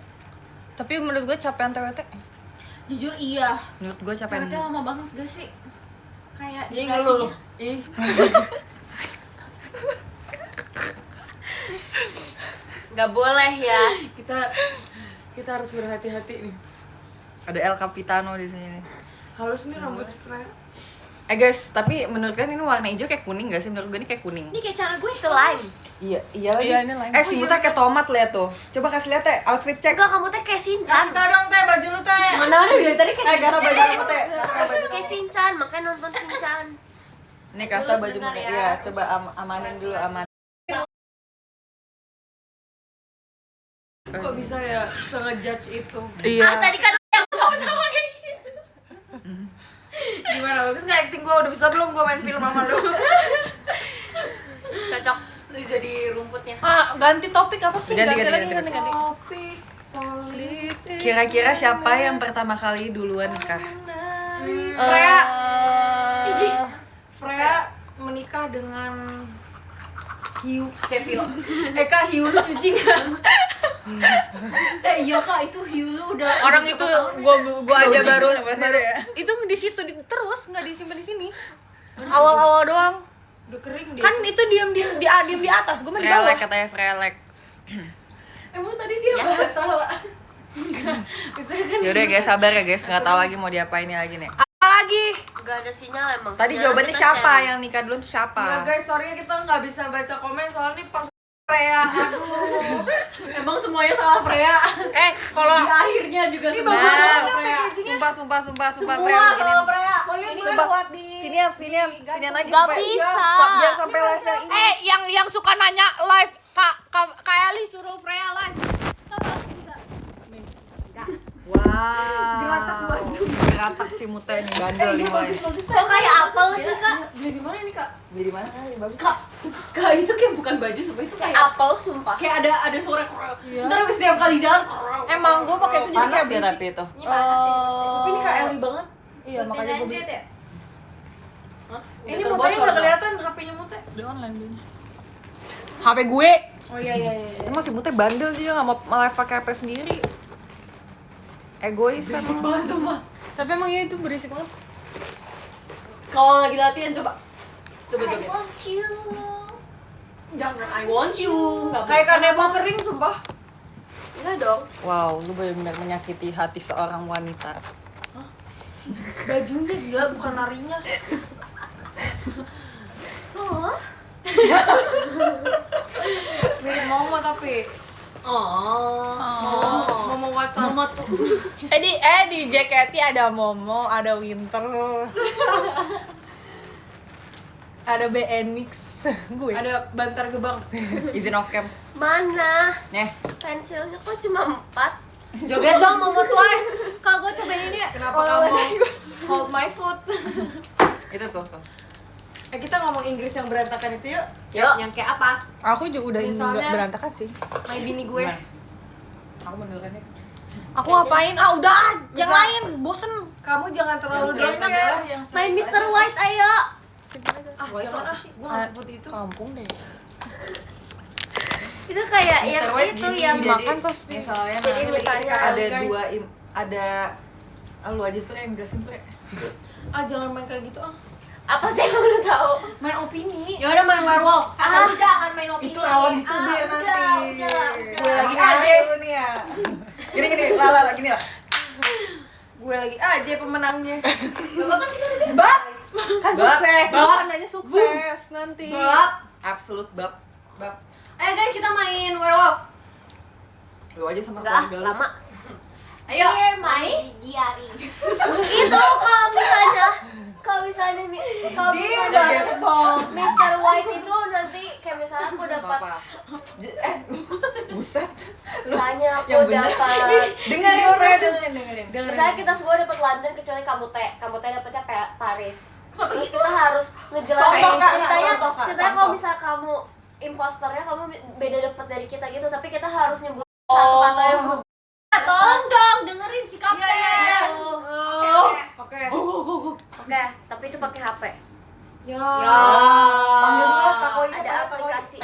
Tapi menurut gue capean TWT. Jujur iya. Menurut gue capek. Ternyata lama banget gak sih? Kayak Ih durasinya. ngeluh. Ih. Gak boleh ya. Kita harus berhati-hati nih. Ada El Capitano di sini nih. Halus nih rambut Freya. Guys, tapi menurut kalian ini warna hijau kayak kuning gak sih? Menurut gue ini kayak kuning. Ini kayak cara gue Itu lime. Iya, iya lagi. Iya, ini lime. Si Buta kayak tomat lihat tuh. Coba kasih lihat teh, outfit cek. Enggak, kamu teh kayak Kasih Shinchan. tau dong teh baju lu teh. Mana ada dari tadi kayak Kasta baju kamu teh. Kasta baju Kayak kamu. Shinchan, makanya nonton Shinchan. Ini kasta Dulu baju sebentar kamu. ya. Iya, coba amanin dulu aman. bisa ya ngejudge itu. Ah, tadi kan yang mau tahu kayak gitu. Gimana, bagus nggak acting gue? Udah bisa belum gue main film sama lu? Cocok. Lu jadi rumputnya. Ganti topik apa sih? Ganti. Topik politik. Kira-kira siapa yang pertama kali duluan nikah? Freya. Freya menikah dengan Hiu Cevio. Hiu lu cuci nggak? Iya kak, itu hiu lu udah Orang berapa itu tahun? gua aja baru ya? itu di situ terus nggak disimpan di sini. Awal-awal doang. Udah kering dia. Kan itu diam di atas, gua mah di bawah. Frelek katanya Frelek. Emang tadi dia bahas salah. Yaudah guys, sabar ya guys, nggak tahu lagi mau diapain lagi nih. Apa lagi? Gak ada sinyal emang. Tadi Sinyal jawabannya kita siapa share. yang nikah duluan tuh siapa? Ya guys, sorry kita nggak bisa baca komen soalnya pas Freya. Aduh. Emang semuanya salah Freya. Kalau Di akhirnya juga Ini semua bagus salah banget Freya. Sumpah Semua Freya begini. salah Freya. Sumpah. Sinian lagi Gak supaya- bisa. biar sampai live yang ini. yang suka nanya live Kak Ali suruh Freya live. Wow. Geratak si Muta ini bandel nih main. Kok kayak apel sih kak? Beli di mana ini Kak? Beli di mana? Bagus. Kak itu kayak bukan baju, sumpah itu Kayak kayak apel sumpah. kayak ada suara krok. Ntar abis tiap kali jalan krok. Emang gue pakai itu jadi Panas kayak ya berisik. tapi itu. Ini panas sih. Tapi ini Kak Eli banget. Iya, makanya gue beli. Ini mutanya udah kelihatan HP-nya Mute. Di online belinya. HP gue. Oh iya. Emang si Muta bandel sih, dia nggak mau live pakai HP sendiri. Egois emang. Banget sumpah. Tapi emang iya itu berisik banget. Kalau lagi latihan coba. Coba I joget. want you. Jangan I want you. Nggak Kayak boleh. kanebo kering sumpah. Enggak dong. Wow, lu benar-benar menyakiti hati seorang wanita. Bajunya gila bukan narinya. Oh. Mirip Momo tapi. Momo WhatsApp. Mama tuh. Di JKT ada Momo, ada Winter. Ada BNX. Gue. Ada Bantar Gebang. Izin off cam. Mana? Nih, Pensilnya kok cuma 4? Joget dong Mama Twice. Kak gue cobain ini ya. Kenapa kamu hold my foot? itu tuh. Kita ngomong Inggris yang berantakan itu yuk. Yuk. Yang kayak apa? Aku juga udah Misalnya- berantakan sih. My bini gue. Aku menurutnya Aku ngapain? Udah, yang lain bosen. Kamu jangan terlalu Yang serius adalah yang Main Mr. White ayo. Jangan gue nggak sebut itu. Kampung deh. Itu kayak yang Mr. White itu gini, yang jadi dimakan terus di- misalnya Jadi nanti misalnya, ada guys. lu aja Fre yang jelasin Fre. Jangan main kayak gitu apa sih yang lu tahu? Main opini. Ya udah main werewolf. Atau lu jangan main opini. Itu lawan itu biar nanti. Udah. Gue lagi aja lu nih ya. Gini, lala gini lah. Gue lagi aja pemenangnya. Bapak kan kita udah Kan Bab. sukses. Bab. Kan nanya sukses nanti. Bab. Absolut bab. Ayo guys kita main werewolf. Lu aja sama Enggak, keluarga lu. lama. Ayo. Mai diari. Itu kalau misalnya Mr. White itu nanti kayak misalnya aku dapat Apa? Buset. misalnya aku Yang bener. dapat Dengerin Fre, dengerin. misalnya kita semua dapat London kecuali kamu teh dapatnya Paris. Kenapa Terus gitu? kita harus ngejelasin Contoh, Kak, ceritanya contoh, Kak, ceritanya contoh. kalau misal kamu imposternya kamu beda dapat dari kita gitu tapi kita harus nyebut satu kata yang berubah. Tolong dong dengerin si Kapten. Gitu. Oke. Oke, tapi itu pakai HP. Ya. Panggil dulu Kak Koi. Ada aplikasi.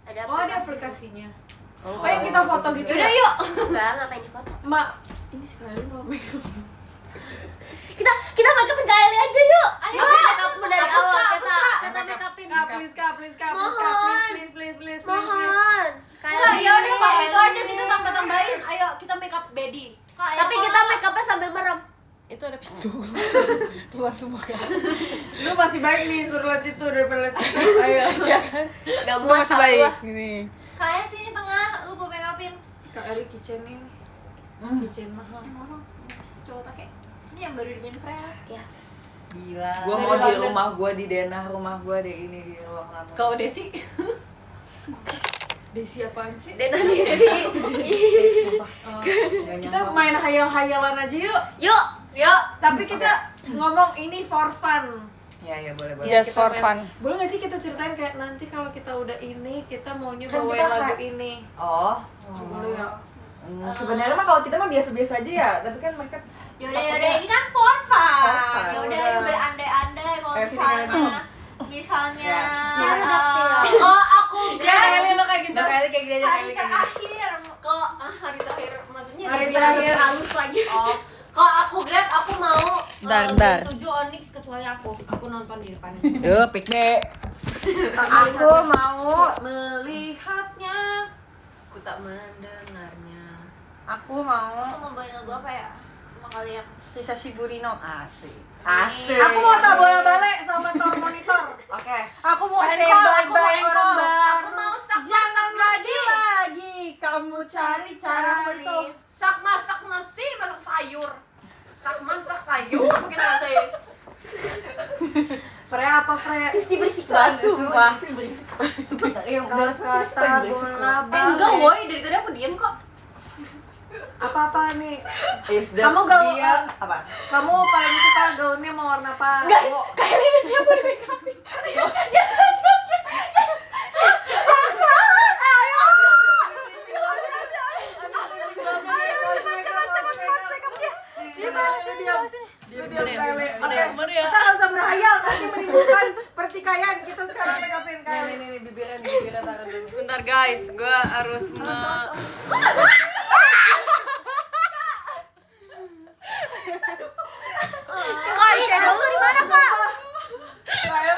Ada Oh, ada aplikasinya. Oh, yang kita foto gitu. Udah yuk. Enggak, ngapain di foto? Mak, ini sekali mau Kita make upin Kylie aja yuk. Ayo, Make up dari hapus, awal Kak, kita hapus, make upin. Kak, please, Kak, please, Kak, please, Kak, Mohon. please. Mohon. Enggak, Kylie. ya udah pakai itu aja kita tambah-tambahin. Ayo kita make up Betty. Tapi kita make upnya sambil merem. Itu ada pintu. Keluar semua. Lu masih baik nih suruh lihat situ daripada lihat situ. Ayo. Ya kan? Gak Lu muat masih sama baik. gua. Gini. Kayak sini tengah, lu gue make upin. Kak Eli kitchen ini. Kitchen mahal. Coba pakai. Ini yang baru dengan Freya. Ya. Gila. Gua mau di rumah gua di denah rumah gua deh ini di ruang tamu. Kau Desi. Desi apaan sih? Denanisi. Kita main hayal-hayalan aja yuk. Yuk. Yuk, tapi kita ngomong ini for fun. Ya boleh. Just for Kita fun. Boleh gak sih kita ceritain kayak nanti kalau kita udah ini, kita maunya Kan bawain kita lagu kayak- ini. Oh. Boleh ya? Sebenarnya mah kalau kita mah biasa-biasa aja ya, tapi kan mereka Yaudah, ini kan for fun. For fun. Yaudah, yuk berandai-andai kalau Kayak misalnya Ya. aku Kayak lo kayak gitu. Nah, kayak gini aja, hari kayak gini. terakhir kok hari terakhir maksudnya Hari biar terakhir. lebih halus lagi. Kalau aku grad aku mau Bentar. 7 Onyx kecuali aku nonton di depan. Yo, piknik. Aku mau melihatnya. Aku tak mendengarnya. Aku mau Aku mau bawain lagu apa ya? Sama kalian. Hisashi Burino. Asik. Asik. Aku mau tak bola-balik sama tor monitor. Oke. Aku mau Pengen sekolah, bye-bye aku mau orang sekolah. baru. Aku mau sak Jangan masak lagi nasi. lagi kamu cari cara itu. Sak masak nasi, masak sayur. Sak masak sayur, mungkin ada saya. Freya apa Freya? Sisi berisik banget sumpah. Kata bola Enggak balik. woi, dari tadi aku diem kok. Apa-apa nih? Kamu Kamu gaul dia apa? Kamu paling suka gaunnya mau warna apa? Kayak ini siapa di make up? Yes. Oke, kita nggak usah berhayal, nanti menimbulkan pertikaian. Kita sekarang make upin Kylie. Nih bibirnya taruh dulu. Bentar guys, gue harus Kak, shadow lu di mana, Kak? Kayak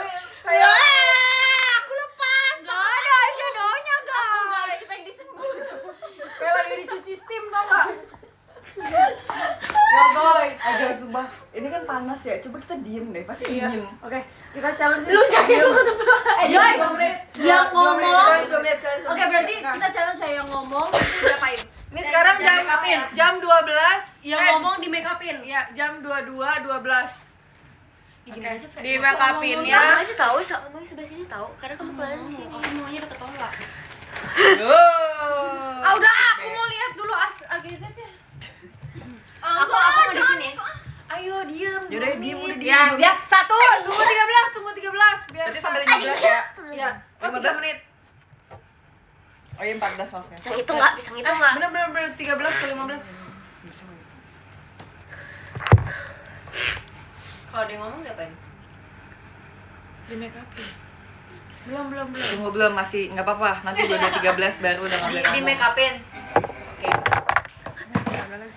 Enggak ada shadow-nya, guys. Pengen disebut. kayak lagi dicuci steam tau nggak? Ya guys, agak sumpah. Ini kan panas ya. Coba kita diem deh, pasti diem. Oke, kita challenge. Lu sakit lu Guys, yang ngomong. 2 menit kan. Oke, berarti kita challenge saya yang ngomong nanti diapain? Ini sekarang Yang jam make upin. jam 12. Yang ngomong di make upin. Ya, jam 22.12. Gimana aja, Fred? Di make upin Kamu ya. aja tahu, ngomongnya sebelah sini tahu. Karena kamu kalian di sini. Aku maunya deket Ola. Ah udah, aku mau lihat dulu AGZ-nya. Aku mau di sini. Ayo diam. Yaudah, diem, udah diem. Ya, lihat 1. Tunggu 13 biar Berarti sampai 15 ya. Ya, 15 menit. Oh iya 14 maksudnya. Bisa ngitung nggak? Bisa ngitung nggak? Bener 13 ke 15. Kalau dia ngomong diapain? Di make upin. Belum. Tunggu belum, masih nggak apa-apa. Nanti udah 13 baru udah nggak boleh Di ngomong. make upin. Oke.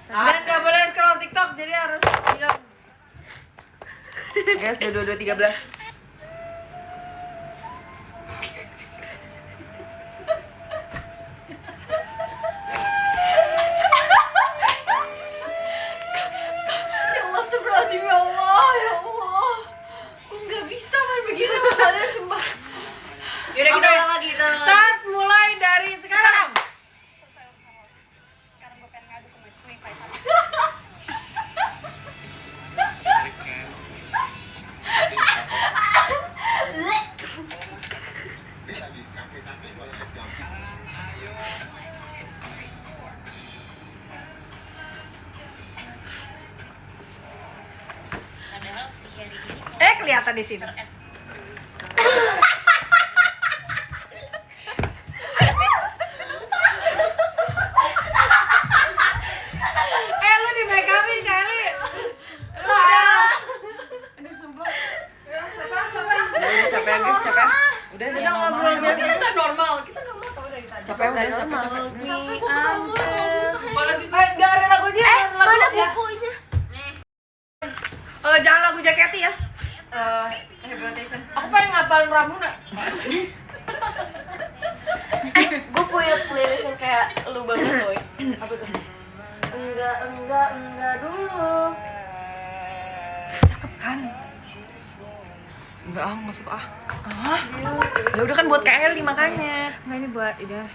Dan nggak boleh scroll TikTok, jadi harus diam. Guys, udah 22.13. Ya Allah, astagfirullahaladzim, ya Allah, ya Allah. Kok nggak bisa main begini sama kalian, sumpah. Yaudah kita ulang lagi, Start mulai dari sekarang. Kelihatan di sini. Lu di make upin kali. Aduh sumpah. Udah capek guys, capek. Udah ngobrol biasa. Kita nggak normal, kita normal tau dari tadi. Capek udah capek. Enggak ada lagunya, Mana lagu ya. bukunya? Jangan lagu Jaketi ya. Hybridization. Aku pengen ngapalin Ramuna. Gue punya playlist yang kayak lu banget, boy. Apa tuh? Enggak dulu. Cakep kan? Enggak nggak suka Ya udah kan buat Kelly makanya. Enggak ini buat udah.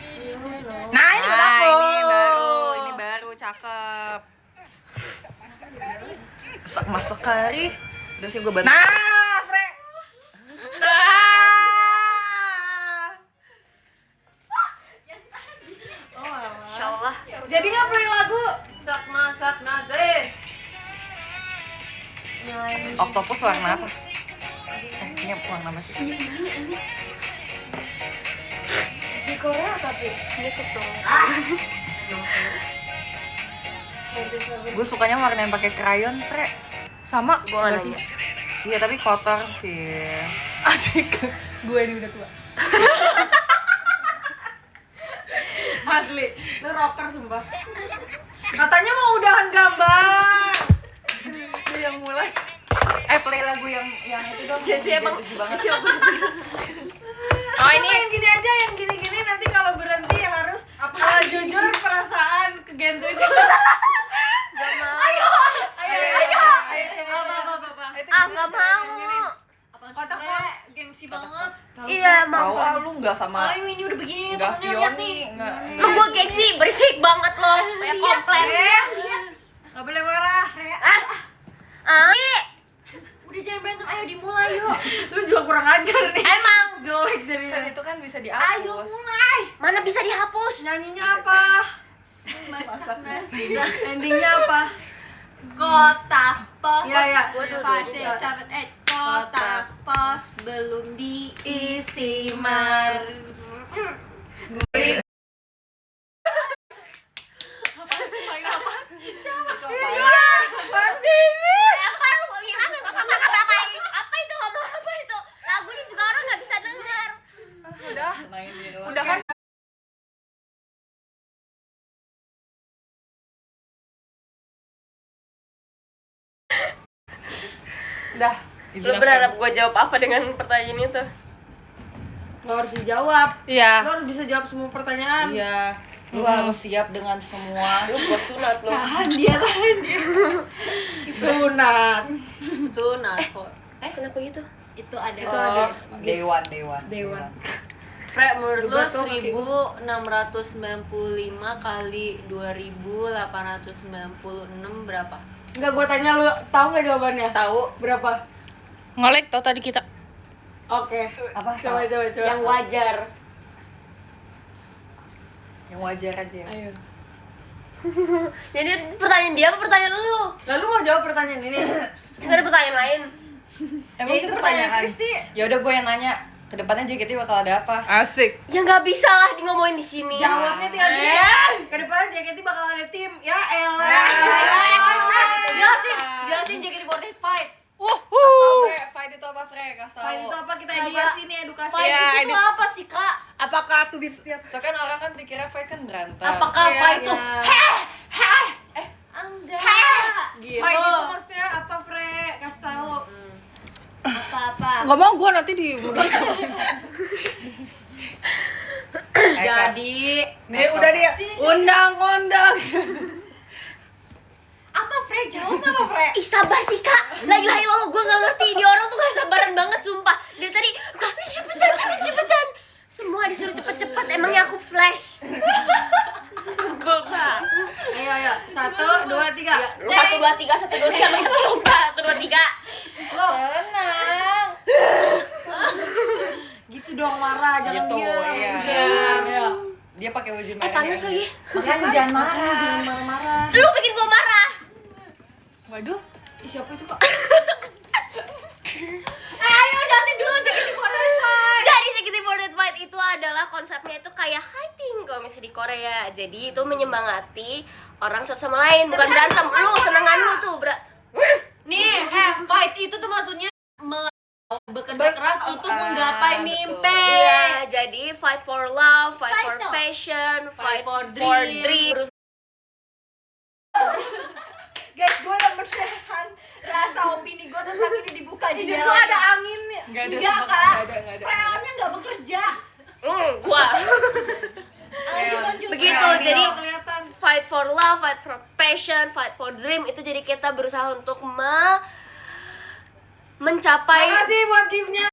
Nah, ini buat aku. Ini baru cakep. Masak kali. Udah sih gue bantu. Nah, Fre. Nah. Oktopus warna apa? Ini warna apa sih? Di Korea tapi Ini ketong. Gue sukanya warna yang pakai krayon, Fre. Sama Gua nggak nanya. Iya, tapi kotor sih. asik. Gue ini udah tua. asli, lu rocker sumpah. Katanya mau udahan gambar. Itu yang mulai. Play lagu yang itu dong. Jesse emang banget. Oh ini yang gini aja, yang gini-gini nanti kalau berhenti ya harus jujur perasaan ke Gen 7. Gak mau. Ayo. Gak mau. Kotak kok gengsi banget. Iya, Tahu mau. lu enggak sama Ayo ini udah begini enggak temennya lihat Vioni, nih. enggak. Lu gue gengsi, berisik banget lo. Kayak komplain. Gak boleh marah, Rea. Udah jangan berantem, ayo dimulai yuk. Lu juga kurang ajar nih. Emang Jelek jadi. Kan itu kan bisa Ayo dihapus. mulai. mana bisa dihapus? Nyanyinya apa? Masak nasi. Endingnya apa? Kotak pos. Iya, iya. 5, 6, 7, 8. Kotak pos belum diisi mar. Apa lu gimana ngapain? Apa itu ngomong apa itu? Lagunya juga orang nggak bisa dengar. Main di luar. Udah kan? Udah. Lu berharap gue jawab apa dengan pertanyaan itu? Lo harus dijawab. Iya. Lo harus bisa jawab semua pertanyaan. Iya. Lu harus siap dengan semua. Lu gua sunat lo. Tahan dia. Sunat. Sunat kok. Kenapa gitu? Itu ada. Oh, Dewan. Fre, menurut lu Juga tuh kaki 1695 kali 2896 berapa? Enggak, gua tanya lu, tahu nggak jawabannya? Tahu? Berapa? Ngolek tau tadi kita. Oke. Apa? Coba. Yang wajar. Yang wajar aja. Ayo. Jadi pertanyaan dia apa pertanyaan lu? Lalu mau jawab pertanyaan ini? Nggak ada pertanyaan lain. Emang itu pertanyaan. Ya udah gue yang nanya. Kedepannya JKT bakal ada apa? Asik. Ya nggak bisa lah di ngomongin di sini. Jawabnya tinggal gini. Kedepannya JKT bakal ada tim. Ya elah. Jelasin JKT48 fight. Fight itu apa, Fre? Kasih tahu. Fight itu apa? Kita edukasi nih, edukasi. Fight Ya, itu ini- apa sih, Kak? Apakah tuh di setiap So kan orang kan pikirnya fight kan berantem. Apakah Iya, fight itu iya. enggak? Gitu. Fight itu maksudnya apa, Fre? Kasih tahu. Apa-apa. nggak mau gue nanti di Jadi, nih udah dia undang-undang. apa Fre? Jawab apa Fre? Ih sabar sih kak. La ilaha illallah, gue gak ngerti. Ini orang tuh gak sabaran banget sumpah. Dari tadi cepetan. Semua disuruh cepet-cepet. Emangnya aku flash. Sebel banget. Ayo. 1, 2, 3. Lu 1, 2, 3, 1, 2, 3. Lu lupa 1, 2, 3. Tenang. Gitu dong, marah, jangan Gitu, diam. iya. Iya. Dia pakai baju merah. Panas lagi. Makanya jangan marah. Jangan marah-marah. Lu bikin gue marah. Waduh. Ih, siapa itu, Kak? Ayo jelasin dulu JKT48 Fight. Jadi JKT48 Fight itu adalah konsepnya itu kayak fighting kalau misalnya di Korea. Jadi itu menyemangati orang satu sama lain, bukan berantem. Lu senengan lu tuh Nih, fight itu tuh maksudnya bekerja keras untuk menggapai mimpi. Iya, jadi fight for love, fight for Fight tuh. fashion, Fight fight for for dream. dream. Terus Guys, gue udah bertahan rasa opini gue tentang ini dibuka Ini jendela. justru ada anginnya. Enggak ada. Enggak, Kak. Kak. Enggak ada. Freonnya nggak bekerja. gua. Lanjut. Begitu, Freon jadi nggak kelihatan. fight for love, fight for passion, fight for dream itu jadi kita berusaha untuk mencapai Makasih buat gift-nya.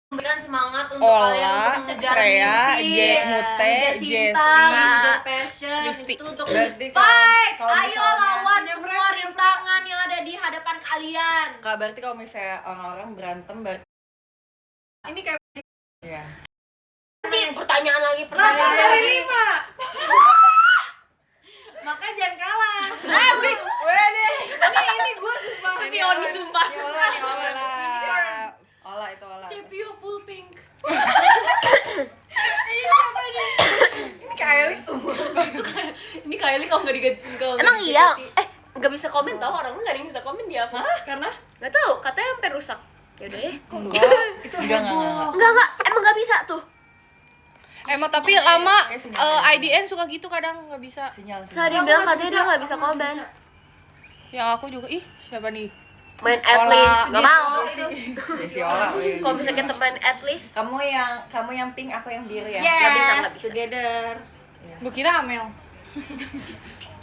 Memberikan semangat untuk Ola, kalian untuk mengejar Freya, mimpi, Mute, mengejar cinta, Jessie, mengejar passion, Lipstick. itu untuk Berarti fight. kalau Ayo misalnya- lawan semua rintangan yang ada di hadapan kalian. Kak, berarti kalau misalnya orang-orang berantem berarti Ini kayak ya. nanti pertanyaan lagi, 8 dari 5. Makanya jangan kalah. Asik. Wede. Ini gue sumpah. Ini Oni sumpah. Ini Ola. Ola itu Ola. Cepio full pink. Ini Kylie semua. Ini Kylie kalau nggak digaji kalau nggak Emang digaji- iya? Nggak bisa komen tau, orang nggak ada yang bisa komen dia apa? Karena Nggak tahu, katanya sampai rusak. Yaudah ya. Itu enggak. Enggak, emang nggak bisa tuh. Emang tapi lama Kayak sinyal. IDN suka gitu kadang nggak bisa. Sinyal. Saya dia bilang katanya dia nggak bisa komen. Yang aku juga siapa nih? Main atlas, nggak mau. Si Ola. Kalau bisa kita main atlas, Kamu yang pink, aku yang biru ya. nggak bisa, nggak bisa. together. Gue kira Amel.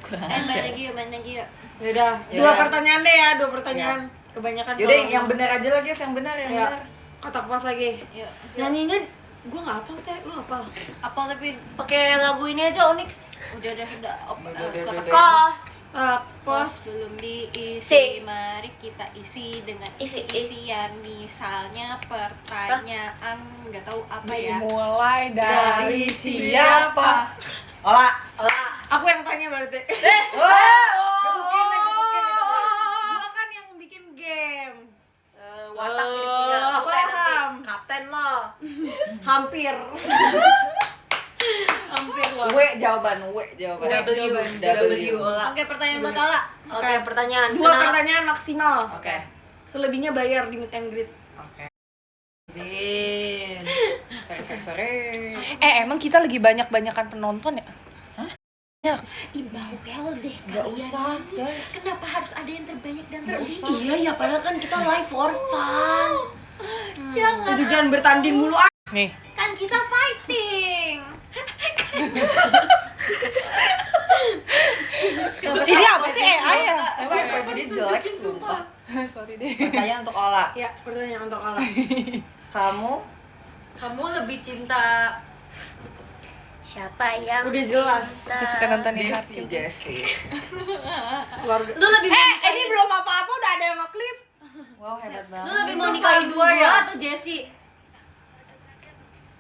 main lagi yuk, main lagi yuk. Yaudah, Ya. 2 pertanyaan deh ya, 2 pertanyaan. Kebanyakan Yaudah kalau- yang benar aja lah guys, yang benar yang Ya. benar. Kotak pas lagi. Yuk. Nyanyinya gue nggak hafal teh, lu hafal? Apa tapi Pakai lagu ini aja Onyx. udah kotak udah. Kok Pos. pos belum diisi, Si. mari kita isi dengan Isi. isian. Misalnya pertanyaan nggak tahu apa ya. Mulai dari siapa? Ola. Aku yang tanya berarti. Gebukin itu. Gua kan yang bikin game. watak jadi tinggal. Aku paham. Kapten lo. Hampir. Hampir loh. W jawaban. W. Ola. Oke, pertanyaan buat Ola. Oke, pertanyaan. 2 Kenapa? pertanyaan maksimal. Oke. Selebihnya bayar di meet and greet. Oke. Zin. Sore. Emang kita lagi banyakan penonton ya? Ih, bawel deh Enggak usah, guys. Kenapa harus ada yang terbanyak dan terdikit? Iya ya, padahal kan kita live for fun. Jangan, Udah jangan bertanding mulu ah. Nih. kan kita fighting. Ini apa sih? Ayo. Emang dia jelek sumpah. Sorry deh. Pertanyaan untuk Ola. Ya, pertanyaan untuk Ola. Kamu lebih cinta siapa yang Udah jelas. Aku suka nonton ini. Jessie. Keluarga. Lu lebih Ini belum apa-apa udah ada yang klip. Wow, hebat lu banget. lebih mau nikahin dua ya? atau Jessie?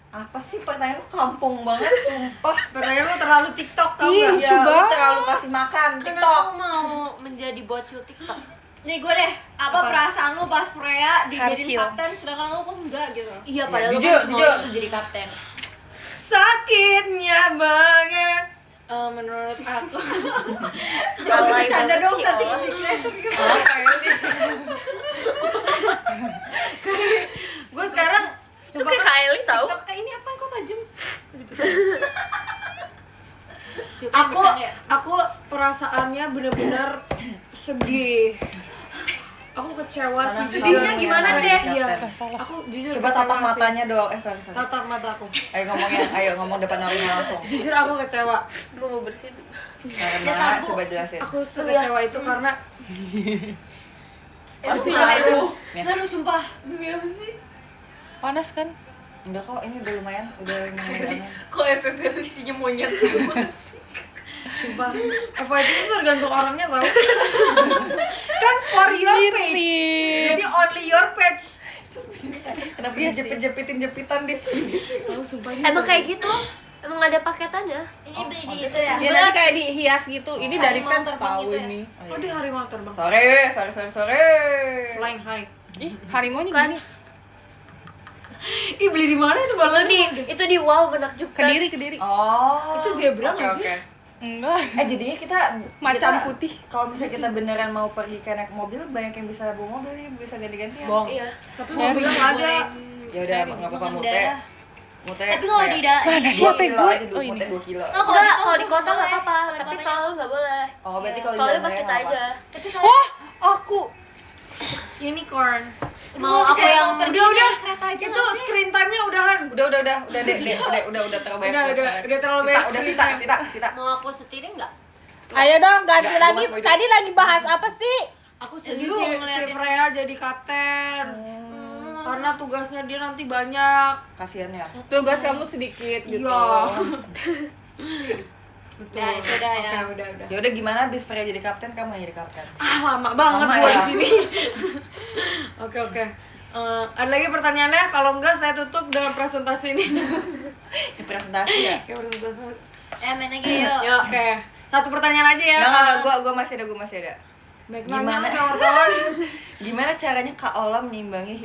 Apa sih pertanyaan lu kampung banget sumpah. Pertanyaan lu terlalu TikTok tau Iya. gak? Ya, lu terlalu kasih makan Karena TikTok. aku mau menjadi bocil TikTok. Nih gue deh, apa perasaan lu pas Freya dijadiin Harkil. kapten sedangkan lu kok enggak gitu? Iya, padahal lu jujur, kan mau jujur. itu jadi kapten. Sakitnya banget. Menurut aku. Jangan Alay bercanda banget dong, sih, nanti Ol. di kreser gitu. Apa ini? Gue sekarang Lu kayak Kylie tau? TikTok, ini apaan kok tajam? Coba Aku bercanda. aku perasaannya bener-bener sedih. Aku kecewa sih. Karena Sedihnya kamu gimana, yang Ceh? jadi Iya. kapten. Salah. Aku jujur Coba kecewa tatap sih. matanya doang. Sorry. Tatap mata aku. Ayo ngomong depan orangnya langsung. Jujur aku kecewa. Gue mau bersihin. Karena coba jelasin. Aku sekecewa itu karena Aduh. Aduh, sumpah. demi apa sih? Panas kan? Enggak kok, ini udah lumayan banget. Kok FPP lu isinya monyet semua sih? Sumpah. FYP itu tergantung orangnya tau. Kan for your page. Jadi only your page. Kenapa dijepit-jepitin di sini? Tahu sumpah ini. Emang kayak gitu? Emang ada paketannya? Ini beli di itu ya. Ya nanti kayak dihias gitu. Ini dari Harimau fans terbang tahu gitu ya? ini. Oh, di harimau terbang. Sore. Flying high. Ih, harimaunya Kan? gini. Ih, beli di mana itu balonnya? Itu di wow menakjubkan. Kediri. Oh. Itu zebra Oke, nggak sih? oke. Enggak. Jadinya kita Macan kita- putih. Kalau misalnya kita beneran mau pergi ke naik mobil, banyak yang bisa bawa mobil nih, bisa ganti-gantian. Iya. Tapi mobilnya nggak ada. Ya udah, nggak apa-apa mute. Mengendarat. Mute. Tapi kalau kayak di da- Mana di- siapa kilo gue? aja, Oh, ini. mute 2 kilo. Oh, Enggak, tol kalau di kota nggak nggak boleh. apa-apa, Kalau di tapi kotanya- kalau nggak boleh. Oh, berarti kalau Kalau jalan pas raya kita nggak apa-apa. aja. Tapi kalau Wah, aku. Unicorn. mau Bisa aku yang pergi udah. naik kereta aja Itu nggak sih? screen time-nya udahan. Udah udah terlalu banyak. Udah terlalu banyak screen time. Sita. mau aku setirin nggak? Ayo dong, ganti Enggak, lagi. gua Mas Boy. Tadi lagi bahas apa sih? Aku Jadi setuju si si Freya jadi kapten. Karena tugasnya dia nanti banyak. Kasihan ya. Tugas kamu sedikit gitu. Iya. Betul. Ya, itu udah ya. Oke, udah. Ya udah gimana bis Freya jadi kapten, kamu yang jadi kapten. Lama banget Lama gua ya. di sini. Oke. Ada lagi pertanyaannya? Kalau enggak saya tutup dengan presentasi ini. Ini presentasi ya. Oke, presentasi. Main lagi yuk. Oke. Satu pertanyaan aja ya. Nggak, gue masih ada. Baik, Gimana? nanya kawan-kawan. Gimana caranya Kak Ola menyimbangi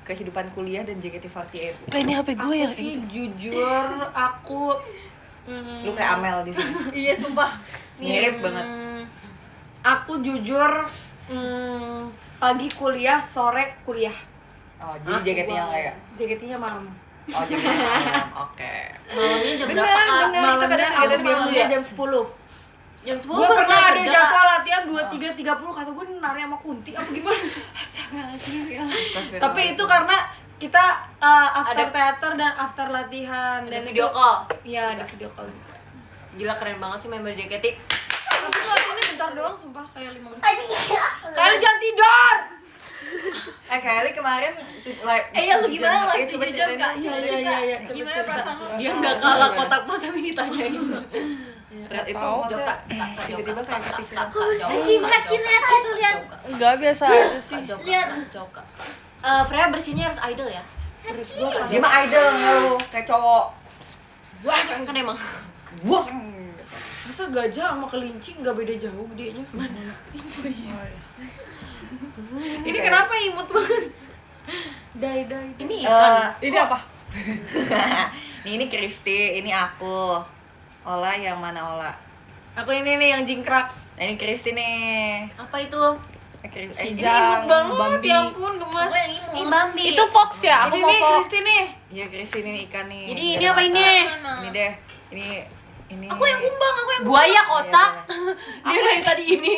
kehidupan kuliah dan JKT48? Ini HP gue ya Aku sih jujur aku Lu kayak Amel di sini. Iya sumpah. Mirip banget. Aku jujur pagi kuliah, sore kuliah. Oh, jadi JKT-nya enggak ya? JKT-nya malam. Oh, JKT malam. Oke. Malamnya jam Bener, berapa kak? bener. Itu kadang Malamnya kegiatan aku biasa masuknya ya? jam 10. Jam 10 Gue pernah ada kerja, jadwal Kak. latihan 23.30, kata gue nari sama Kunti apa gimana? Tapi itu karena kita after Ada- teater dan after latihan Dan dan video itu- call. Iya, ada video call juga. Gila keren banget sih member JKT. Tapi latihannya bentar doang, sumpah kayak 5 menit. Kalian jangan tidur. Kylie kemarin Ya lu gimana Ayo, live coba 7 jam ceritain kak? dong. Iya. Gimana Coba perasaan lu? Apa? Dia nggak kalah kotak pas tapi ditanyain. Itu Tahu. maksudnya tiba-tiba kayak kepikiran. Kacil lihat itu lihat. Enggak, biasa aja sih. Lihat. Jauh kak. Freya bersihnya harus idol ya? Dia mah idol nggak lu, kayak cowok. Kan emang. Bos. Masa gajah sama kelinci nggak beda jauh gedenya? Ini kenapa imut banget? Dai. Ini ikan. Ini apa? Ini Kristi, ini aku. Ola yang mana Ola? Aku ini nih yang jingkrak. Nah, ini Kristi nih. Apa itu? Ini Kijang, imut banget, Bambi. ya ampun gemas. Aku yang imut. Ini Bambi. Itu Fox ya? Aku Ini mau nih Fox. Kristi nih. Iya Kristi ini ikan nih. Jadi Dari ini apa mata. ini? Ini deh. Ini. Aku yang kumbang, aku yang buaya kocak. Iya, Dia dari tadi ini.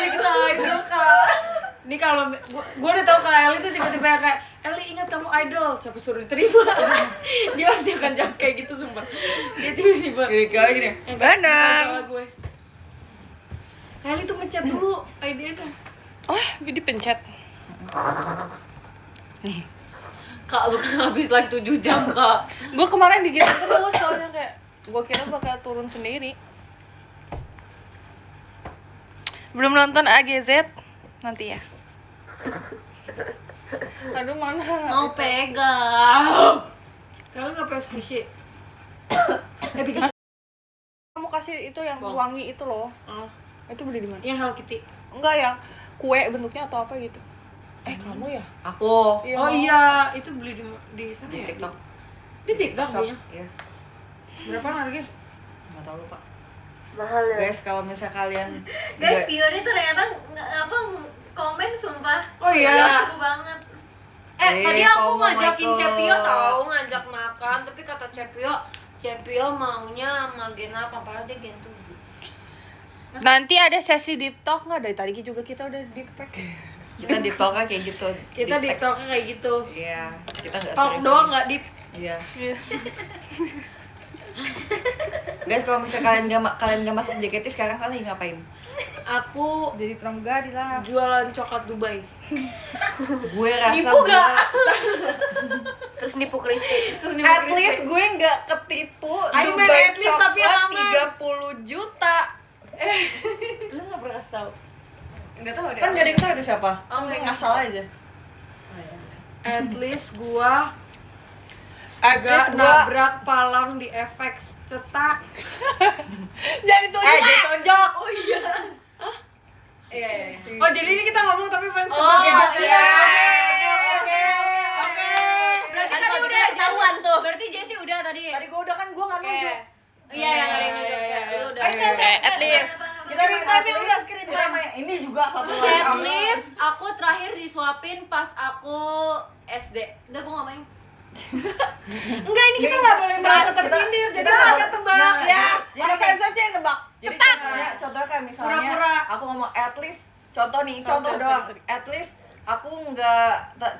Kita idol kak. Ini kalau gue udah tahu kak Eli tuh tiba-tiba kayak Eli ingat kamu idol, coba suruh diterima. Dia pasti akan jawab kayak gitu sumpah. Dia tiba-tiba. Gini kayak gini. Benar. Salah gue. Kak Eli tuh mencet dulu ID-nya. Oh, dipencet. Kak, lu kan habis live 7 jam, Kak. Gue kemarin digigit terus soalnya kayak gue kira bakal turun sendiri. Belum nonton AGZ nanti ya. Aduh mana? Mau pegang. Kalian nggak pakai squishy? Kamu kasih itu yang wangi itu loh. Itu beli di mana? Yang Hello Kitty. Enggak yang kue bentuknya atau apa gitu. Kamu ya? Aku. Iya. Oh iya, itu beli di sana Di ya? TikTok. Di TikTok Shop. belinya. Iya. Berapa harganya? Nggak tahu lupa. Mahal ya. Guys, kalau misalnya kalian Guys, viewernya ternyata komen sumpah. Oh iya. Seru banget. Tadi aku FOMO ngajakin Michael. Cepio tahu ngajak makan, tapi kata Cepio maunya sama Gen 8, padahal dia Gen 7. Nanti ada sesi deep talk nggak? Dari tadi juga kita udah deep pack. kita di TikTok kayak gitu. Kita di TikTok kayak gitu. Iya, kita nggak Talk serius. doang nggak deep. Iya. Guys, kalau misalnya kalian nggak masuk JKT sekarang kalian lagi ngapain? Aku Jadi pramugari lah. jualan coklat Dubai. Gue rasa Nipu nggak? Terus nipu Kristi. At least gue nggak ketipu Ayo main Dubai at least tapi yang coklat aman. 30 juta. Lu nggak pernah kasih tahu? Enggak tahu deh. Kan gak ada yang tahu itu siapa. Oh, Gue nggak ngasal aja. At least gua At agak least gua nabrak palang di FX cetak. jadi tuh. Jadi tonjok. Oh iya. Iya. Oh jadi ini kita ngomong tapi fans Oh, tetap iya. Oke. Berarti Kan tadi kalau udah kita jauhan tuh. Berarti Jessie udah tadi. Tadi gue udah kan gue nggak nunjuk. Iya, yang ada yang nunjuk. Lu udah. At least. Kita screen time ya. Ini juga satu lagi. At least aku terakhir disuapin pas aku SD. Udah gue ngomongin. Enggak, ini kita nggak boleh merasa tersindir. Jadi kita tebak. Ya, Jadi ada kayak- fans aja yang nebak. Jadi contohnya kayak misalnya Pura-pura. aku ngomong at least contoh nih, Sorry, contoh sorry, doang. sorry. At least aku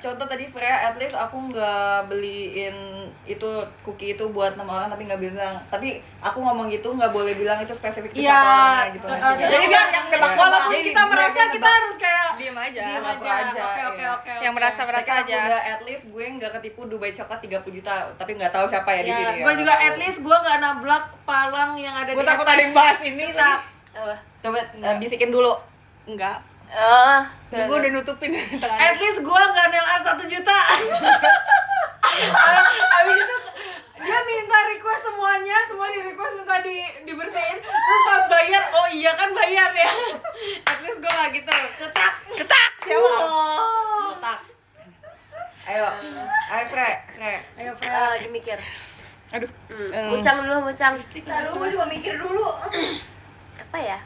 contoh tadi Freya, at least aku nggak beliin itu cookie itu buat 6 orang tapi nggak bilang. Tapi aku ngomong gitu nggak boleh bilang itu spesifik ke Iya. satu orang gitu. Jadi biar yang nebak walaupun Jadi kita merasa mereka kita nebak. harus kayak Diem aja. diem Pura-pura aja. aja, Oke. iya. Yang merasa Mereka aja. udah at least gue nggak ketipu Dubai coklat 30 juta tapi nggak tahu siapa ya di sini. Ya, gue juga at least gue nggak nabrak palang yang ada Gue di takut FX ada yang bahas ini. cetak. Apa? Coba bisikin dulu. Enggak. Oh, Gue udah nutupin tangan. At least gue nggak nail art 1 juta. Abis itu dia minta request semuanya, semua di request minta dibersihin. Terus pas bayar, oh iya kan bayar ya. At least gue nggak gitu. Cetak. Siapa? Oh. Cetak. Ayo Fre. Ayo Fred. lagi mikir. Aduh. Mucang dulu, mucang. Lalu gue juga mikir dulu. Apa ya?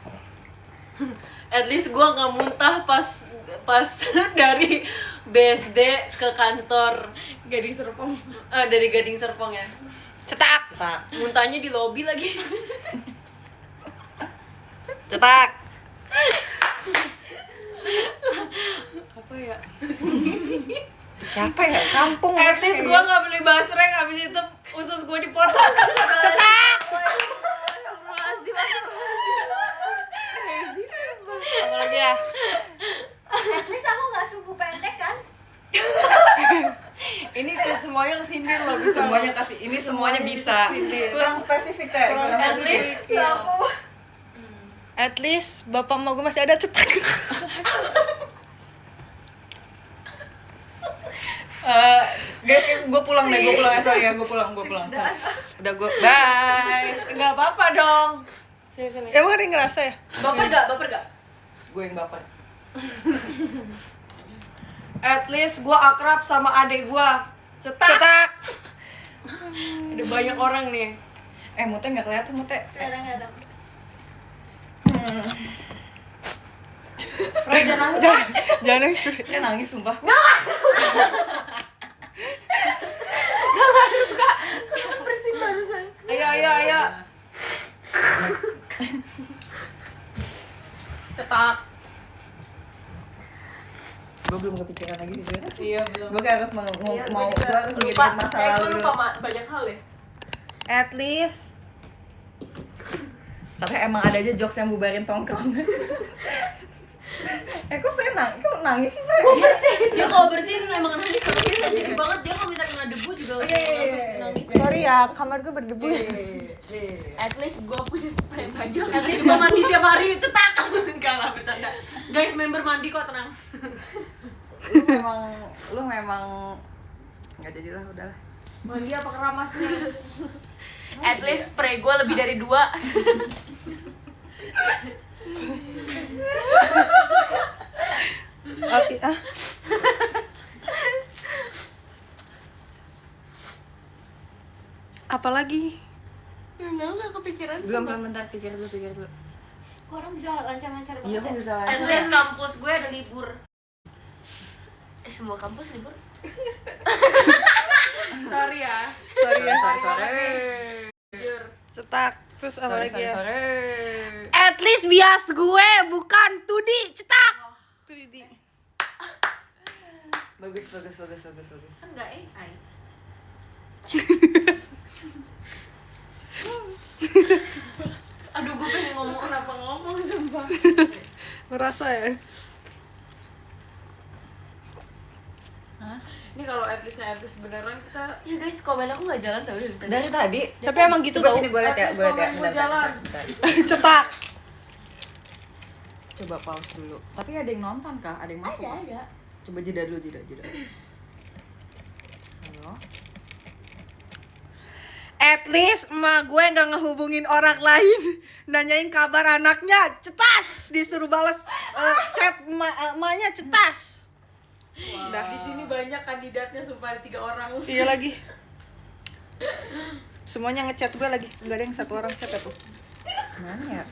At least gue nggak muntah pas dari BSD ke kantor Gading Serpong. dari Gading Serpong ya. Cetak. Muntahnya di lobi lagi. Cetak. Apa ya? Siapa ya? Kampung. At least gue nggak beli basreng, abis itu usus gue dipotong. Cetak. Apalagi ya? At least aku nggak sumbu pendek kan? Ini tuh semuanya kesindir loh, bisa. Semuanya kasih. Ini semuanya bisa. Kurang spesifik teh. Kurang At spesifik. least aku At least bapak emak gue masih ada. Cetak. Guys, gue pulang deh. Gue pulang. Udah gue. Bye. Nggak apa-apa dong. Sini. Emang ada yang ngerasa ya? baper gak? Gue yang baper. At least gue akrab sama adik gue. Cetak. Ada banyak orang nih. Mute nggak kelihatan Mute. Nggak ada. Fred jangan nangis. Jangan nangis. Dia nangis sumpah. Ayo. Cetak. Gue belum kepikiran lagi sih. Iya belum. Gue kayak harus gue harus Lupa. mikirin masa Kayak gue lalu. lupa banyak hal ya. At least Tapi emang ada aja jokes yang bubarin tongkrong. Kok Fre nangis sih Fre? Iya sih. Dia kalau bersihin emang nangis. Tapi dia sensitif banget. Dia kalau misalnya kena debu juga langsung nangis. sorry ya, kamar gue berdebu. At least gue punya spray baju. At least gue mandi tiap hari. Cetak. Enggak lah, bercanda. Guys, member mandi kok, tenang. Lu memang nggak jadilah, udahlah. Mandi apa keramasnya? At least spray gue lebih dari 2. Oke, Apalagi? Enggak kepikiran. Belum bentar, pikir dulu. Kok orang bisa lancar-lancar Iya, kok bisa At least kampus gue ada libur. Semua kampus libur. Sorry ya. Sorry. Cetak. Terus apa lagi ya? Sorry. At least bias gue bukan 2D. Cetak. 3D. Bagus. Enggak AI. Aduh, gue pengen ngomong kenapa ngomong, sumpah. Merasa ya? Ini kalau at least beneran kita. Ya guys, komen aku nggak jalan tau dari tadi. Dari tadi. Tapi emang gitu Coba tau. sini gue liat ya. Gue jalan. Bentar. Cetak. Coba pause dulu. Tapi ada yang nonton kah? Ada yang masuk? kah? Ada. Coba jeda dulu. Halo. At least emak gue nggak ngehubungin orang lain, nanyain kabar anaknya. Cetas. Disuruh balas chat emaknya. Cetas. Udah. Di sini banyak kandidatnya, sumpah ada 3 orang. Iya lagi. Semuanya ngechat gue lagi. Enggak ada yang 1 orang chat tuh. Mana ya?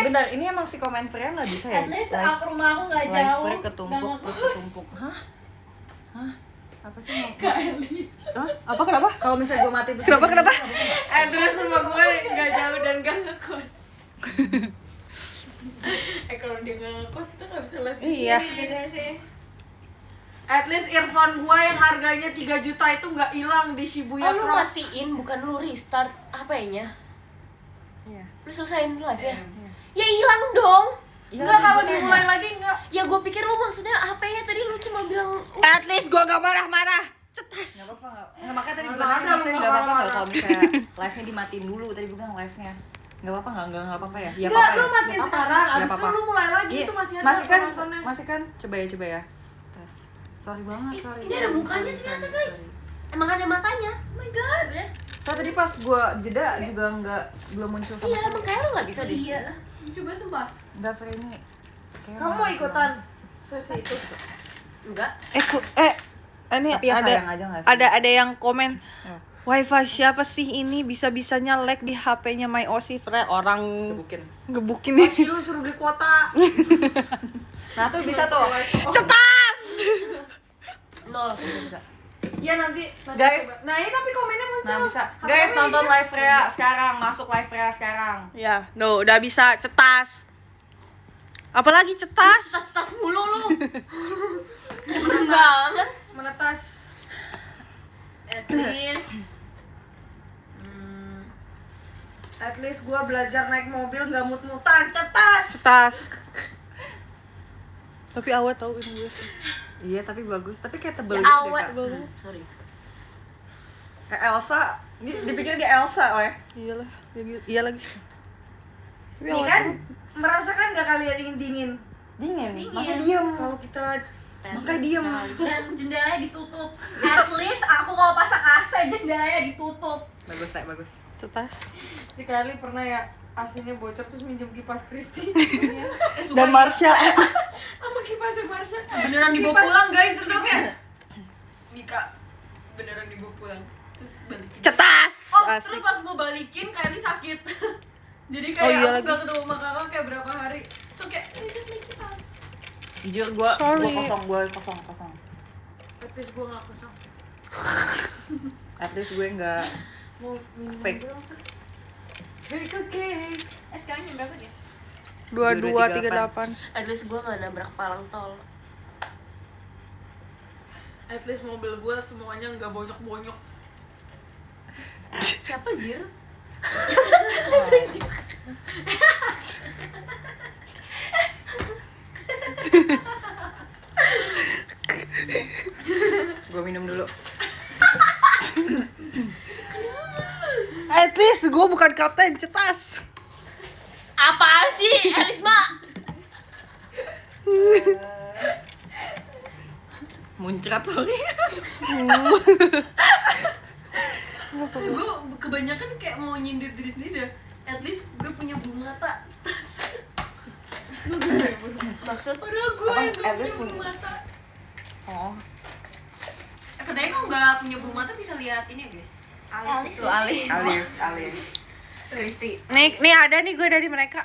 Bentar, ini emang si komen Freya nggak bisa ya? At least aku rumah aku nggak jauh. Live ketumpuk. Hah? Apa sih? Hah? Apa kenapa? Kalau misalnya gue mati terus. Kenapa? Terus rumah gue nggak jauh dan nggak ngekos. Kalau dia nggak ngekos itu nggak bisa live. Iya. Bener sih. At least earphone gue yang harganya 3 juta itu nggak hilang di Shibuya Lu Cross. matiin, bukan lu restart HP-nya. Iya. Lu selesaiin live ya? Ya hilang dong. Enggak, kalau dimulai lagi enggak. Ya gue pikir lu maksudnya HP-nya tadi lu cuma bilang At least gue gak marah-marah. Cetas. Nggak apa-apa nggak makanya tadi gue nanya maksudnya nggak apa-apa nggak kalau misalnya live-nya dimatiin dulu tadi gue bilang live-nya nggak apa-apa nggak apa-apa ya ya Enggak, apa-apa lu ya matiin sekarang, abis itu apa-apa. lu mulai lagi, Iya, itu masih ada penontonnya. masih kan coba ya tes sorry banget sorry ini ada mukanya ternyata, guys. Emang ada matanya? Oh my god. so tadi pas gue jeda juga belum muncul sama Iya, emang kayak lu nggak bisa deh. Iya, coba sumpah. nggak free ini Kamu mau ikutan sesi itu? Enggak. Ini tapi ya sayang aja nggak sih ada yang komen Ya. Wifi siapa sih ini bisa-bisanya lag di HP-nya My Osi Fre orang Gebukin. ngebukin Pasti lu suruh beli kuota. Nah tuh bisa tuh. cetas. Nol. Bisa. Iya nanti Guys. coba. Nah ini tapi komennya muncul. Nah bisa. HP-nya Guys nonton hijau. live Rea sekarang, masuk live Rea sekarang. Ya, udah bisa cetas. Apalagi cetas. Tas mulu lu. Keren banget. Menetas. At least. At least gua belajar naik mobil nggak mut-mutan, cetas. Cetas. Tapi awet tau ini gue. Iya tapi bagus, tapi kayak tebel Ya gitu awet. deh, Kak. Sorry. Kayak Elsa, dipikir dia Elsa, weh. Iyalah, iya lagi. Tapi Nih awet kan banget. merasakan nggak kalian ingin dingin? Dingin, Dingin. makanya diem. Kalau kita Makanya diem. Dan jendelanya ditutup. At least aku kalau pasang AC jendelanya ditutup. Bagus, Teh, bagus. cetas. sekali pernah ya AC-nya bocor terus minjem kipas Kristi. Dan Marsha. Sama kipasnya Marsha. Beneran dibawa pulang guys, terus aku kayak Mika beneran dibawa pulang. Terus balikin. Cetas. Oh, Asik. terus pas mau balikin kayak ini sakit. Jadi Oh, kayak iya aku lagi. gak ketemu sama kakak kayak berapa hari. Terus kayak ini kan naik kipas. Jujur gua Sorry. kosong. Tapi gua nggak kosong. At least gue nggak Mau minum Fake. berapa? Fake cookie. Sekarang jam berapa ya? 2238. At least gua nggak nabrak palang tol. At least mobil gua semuanya nggak bonyok-bonyok. Siapa Jir? gue minum dulu. At least gue bukan kapten, cetas. Apaan sih, Elisma? Muncrat sorry. Gue kebanyakan kayak mau nyindir diri sendiri dah. At least gue punya bulu mata. Maksud? Padahal gue Apa? yang At gak least punya bulu punya. mata. Oh. Katanya kalau nggak punya bulu mata bisa lihat ini ya guys. Alis Tuh alis. Alis. Kristi. Nih ada nih gue dari mereka.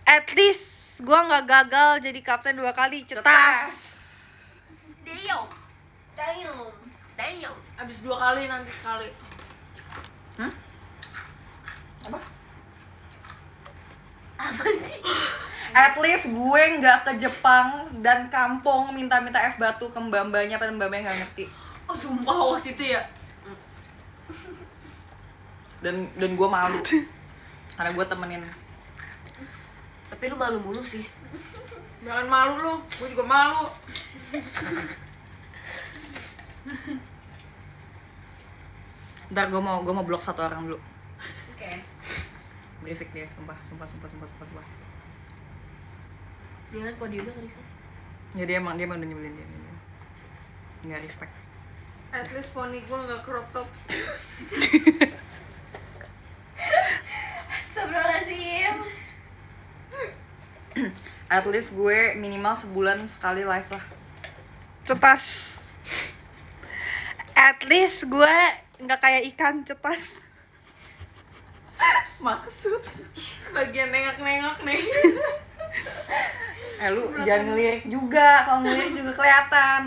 At least gue nggak gagal jadi kapten 2 kali, cetas. Damn. Abis 2 kali nanti sekali. Apa sih? At least gue nggak ke Jepang dan kampung minta-minta es batu ke mbak-mbaknya, apa mbak-mbaknya nggak ngerti. Oh sumpah waktu itu ya. Dan gue malu karena gue temenin. Tapi lu malu mulu sih. Jangan malu lu, gue juga malu. Ntar gue mau blok 1 orang dulu. Oke. Berisik dia, sumpah. Jangan podiumnya kan Risa. Ya dia emang udah nyebelin dia. Nggak respect. At least poni gue nggak crop top. Astagfirullahaladzim. At least gue minimal sebulan sekali live lah. Cetas. At least gue nggak kayak ikan, cetas. Maksud? Bagian nengok-nengok nih. Lu jangan ngelirik juga, kalau ngelirik juga kelihatan.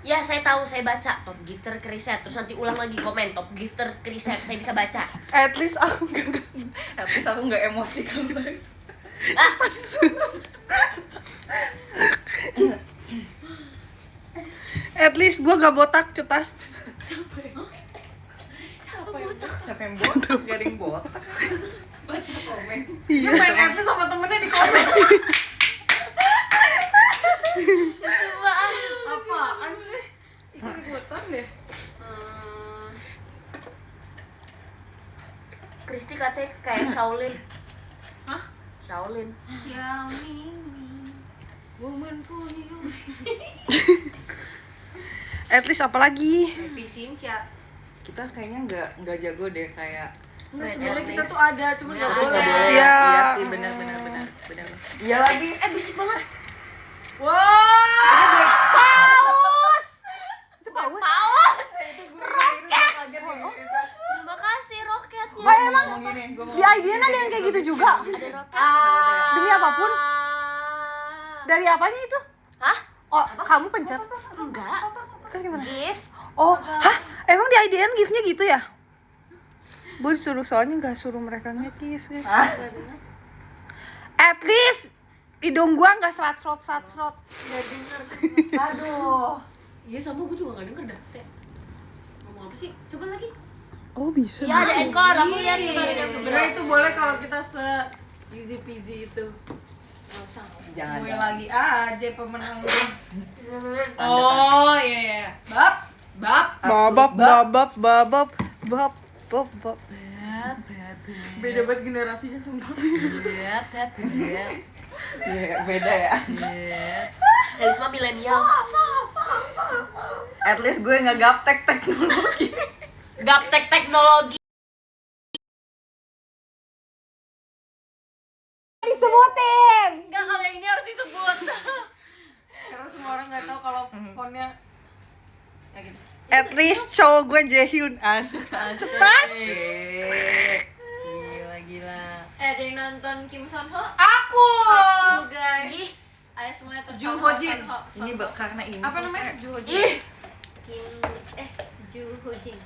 Ya, saya tahu, saya baca top gifter kriset, terus nanti ulang lagi komen top gifter kriset, saya bisa baca. At least aku nggak emosi kalau live. At least gue gak botak, cetas. Siapa yang botak? Gak ada yang botak. Baca komen. Dia main at least sama temen Coba. Apaan sih? Ikut-ikutan deh. Kristi katanya kayak Shaolin. Hah? Shaolin. Woman for you. At least apa lagi? Happy Cynthia. Kita kayaknya nggak jago deh kayak. Nggak, Sebenarnya at kita least. tuh ada, cuma nggak Nggak boleh. ada. Iya. Iya sih, benar. Iya lagi. Berisik banget. Wah. Paus. Roket. Terima kasih roketnya. Oh, emang di IDN ada yang kayak gitu juga? Ada roket. Demi apapun? Dari apanya itu? Hah? Oh, kamu pencet? Enggak. Terus gimana? Gift. Oh, hah? Emang di IDN gift-nya gitu ya? Gue disuruh soalnya nggak suruh mereka nge-gift. At least hidung gua nggak serat-serot. Nggak denger. Aduh. Iya sama gue juga nggak denger dah. Teh. Ngomong apa sih? Coba lagi. Oh bisa. Iya ada encore. Aku lihat kemarin yang video. Sebenarnya itu boleh kalau kita easy peasy itu. Jangan. Gue lagi aja pemenang lu. Oh iya. Babab. Beda banget generasinya sumpah. Iya, beda ya. Elis mah milenial. At least gue nggak gaptek teknologi. Gaptek teknologi. Disebutin. Enggak, kalau yang ini harus disebut. Karena semua orang nggak tahu kalau fontnya kayak gitu. At least cowok gue Jaehyun as. Tas. Gila. Ada yang nonton Kim Son Ho? Aku. Guys. Ayo semuanya Ju Ho Jin. Ini karena ini. Apa namanya? Ju Ho Jin. Ih, Ju Ho Jin.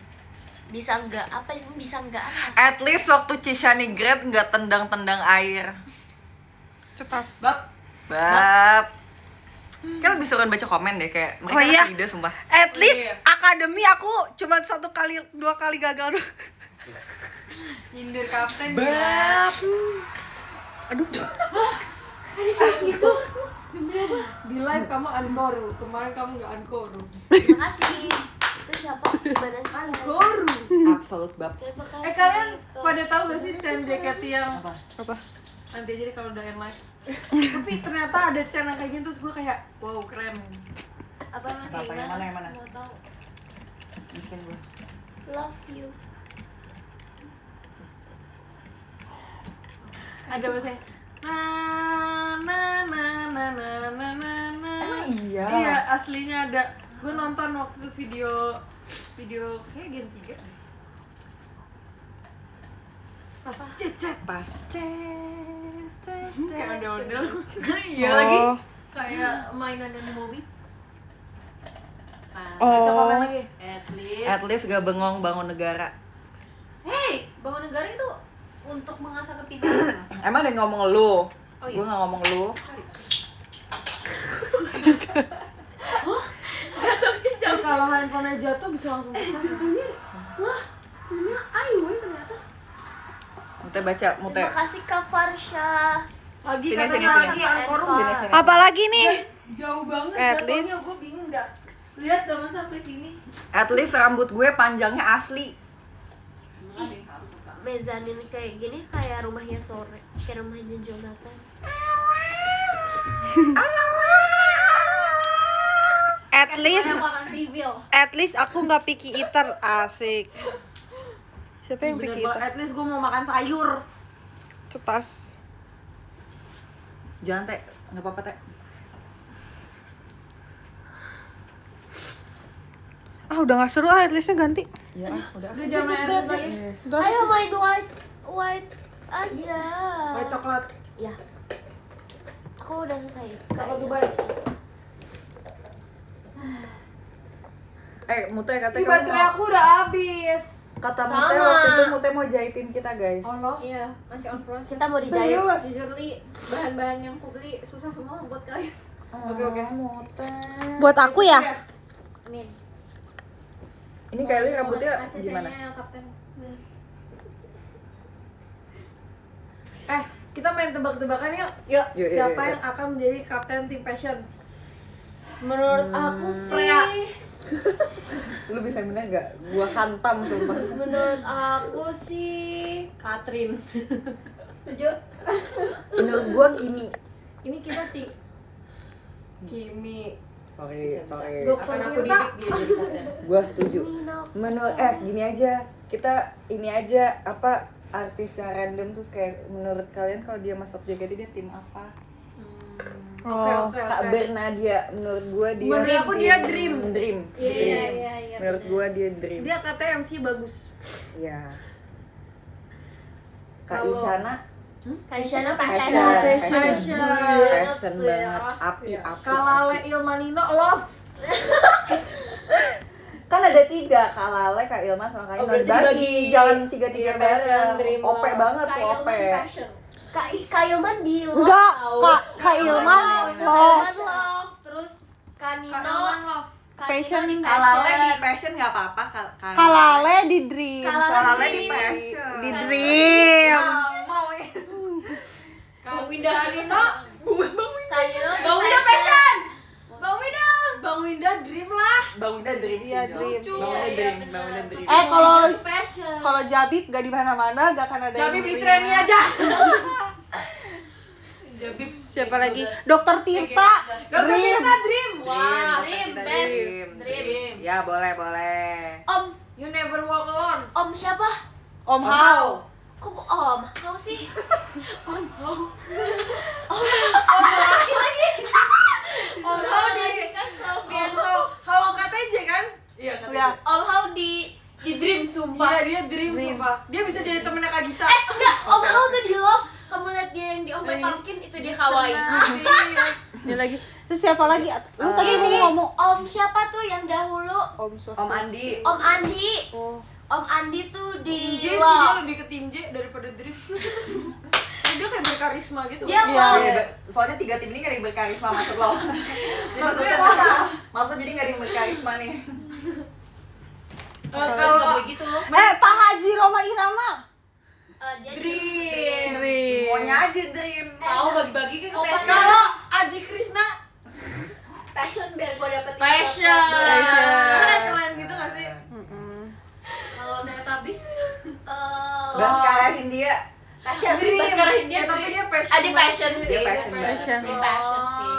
bisa enggak? Apa yang bisa enggak? At least waktu Cishani grad nggak tendang-tendang air. Cetas. Bab. Kan lebih seru baca komen deh kayak mereka Oh, iya? kasih ide sumpah. At least Iya. akademi aku cuma 1 kali 2 kali gagal doang. Nyindir kapten. Bab. Aduh. Di live kamu ankoru, kemarin kamu nggak ankoru. Terima kasih. Itu siapa? Gimana sih? Ankoru. Absolut bab. Terima kasih. Kalian pada tahu gak sih Chen JKT yang Apa? nanti aja deh kalau udah end live. Tapi ternyata ada Chen yang kayak gitu terus gue kayak wow keren. Apa yang kayak Apa, yang gimana? mana, yang mana? Nggak tahu. Miskin gue. Love you. Ada bahasa Emang iya? Iya aslinya ada. Gue nonton waktu video kayak Gen 3 deh. Pas cecet kayak ondel-ondel. Iya lagi Oh. Kayak mainan yang di mobil. Baca komen Oh. lagi. At least. gak bengong bangun negara. Hey, bangun negara itu untuk mengasah kepintaran. Emang ada yang ngomong lu? Oh, iya. Gue gak ngomong lu. Kalau handphonenya jatuh bisa langsung pecah. Mute baca, mute. Terima kasih Kak Farsha. Lagi Sini, katanya sini. lagi ankoru. Sini, Sini. Apalagi nih? Jauh banget At jatuhnya, least. gue bingung dah. Lihat gak masa sampai sini. At least rambut gue panjangnya asli. Mezanin kayak gini kayak rumahnya sore, kayak rumahnya Jonathan. Aku akan reveal. At least aku nggak picky eater, asik. Siapa yang picky eater? At least gue mau makan sayur. Cetas. Jangan teh, nggak apa-apa teh. Ah udah nggak seru at leastnya ganti. Ya, udah. Just as bad as Ayo main white aja. White coklat. Ya. Aku udah selesai. Apa tuh, Bay? Mute katanya Baterai aku udah habis. Kata Sama. Mute waktu itu Mute mau jahitin kita guys. Iya, masih on process. Kita mau dijahit. Jujur li, bahan-bahan yang aku beli susah semua buat kalian. Oke. Mute. Buat aku ya? Amin. Ini Kylie rambutnya ACC-nya gimana? kapten. Kita main tebak-tebakan yuk. Yuk. Yuk, Siapa yuk. yang akan menjadi kapten tim Passion? Menurut aku sih, Lu bisa menang nggak? Gua hantam sumpah. menurut aku sih Katrin. Setuju? Menurut gua Kimi. Ini kita Kimi. Sorry. Dokter Akan aku Tirta. didik dia jadi kapten. Gua setuju. Menurut gini aja. Kita ini aja apa artis yang random terus kayak menurut kalian kalau dia masuk JKT dia tim apa? Oke. Kak Bernadia menurut gua dia Menurut aku dia Dream. Dream. Iya. Menurut gua dia Dream. Dia katanya MC bagus. Iya. Kak Kalau- Isyana Kasyana Passion banget, api. Kalale Ilmanino love. Kan ada 3, Kak Lale, Kak Ilma sama Kak Ino. berarti Dibagi, dibagi. jangan 3-3 Iya, Passion, bareng. Dream, OP Love. banget tuh, OP. Kak Ilman di Love Enggak, tau. Kak Ilman Kak love. Ilman Love. Terus Kanino love. Passion. di Kalale di Passion. Passion nggak apa-apa. Kalale di Dream. Kalale di Passion. Di Dream. Mau ya. Bang Winda Kanino. Kanino di Bang Winda Passion. Bang Winda Dream lah. Bang Winda Dream sih, Iya, Jo. Dream. Bang Winda Dream, Bang Winda Dream. Kalau Passion. kalau Jabib gak di mana-mana, gak akan ada Tapi yang beli Dream. treni aja. Jabib. Siapa lagi? Dokter Tirta. Dokter Dream. Tirta Dream. Wah, Dream, Kita best. Dream. Ya, boleh. Om You never walk alone. siapa? Om Hao. Kok Om Hao sih? Om Hao di Hao KTJ kan? Iya, Ya. Om Hao di Dream sumpah. Iya dia Dream sumpah. Dia bisa jadi temennya Kak Gita. Enggak, Om Hao tuh di Love. Kamu lihat dia yang di Open Pumpkin itu dia kawaii. Iya. Ini lagi. Terus siapa lagi? Lu tadi Ini mau ngomong Om siapa tuh yang dahulu? Om Sos. Om Andi. Om Andi. Oh. Om Andi tuh di J sih dia Love. lebih ke tim J daripada Dream. Dia kayak berkarisma gitu. Dia Iya, Love. Iya, soalnya 3 tim ini gak ada yang berkarisma masuk lo. Jadi Maksudnya maksudnya jadi gak ada yang berkarisma nih. Kalau gitu. Pak Haji Roma Irama. Dia Dream. Semuanya aja Dream. Tahu bagi-bagi ke Oh, Passion. Kalau Aji Krisna Passion biar gua dapet Passion. Passion. Keren gitu gak sih? Kalau Teletubbies, Baskara Hindia. Passion. Dream. Baskara Hindia. Ya, tapi dia passion. Adi Passion sih. Dia passion banget. Dia passion sih.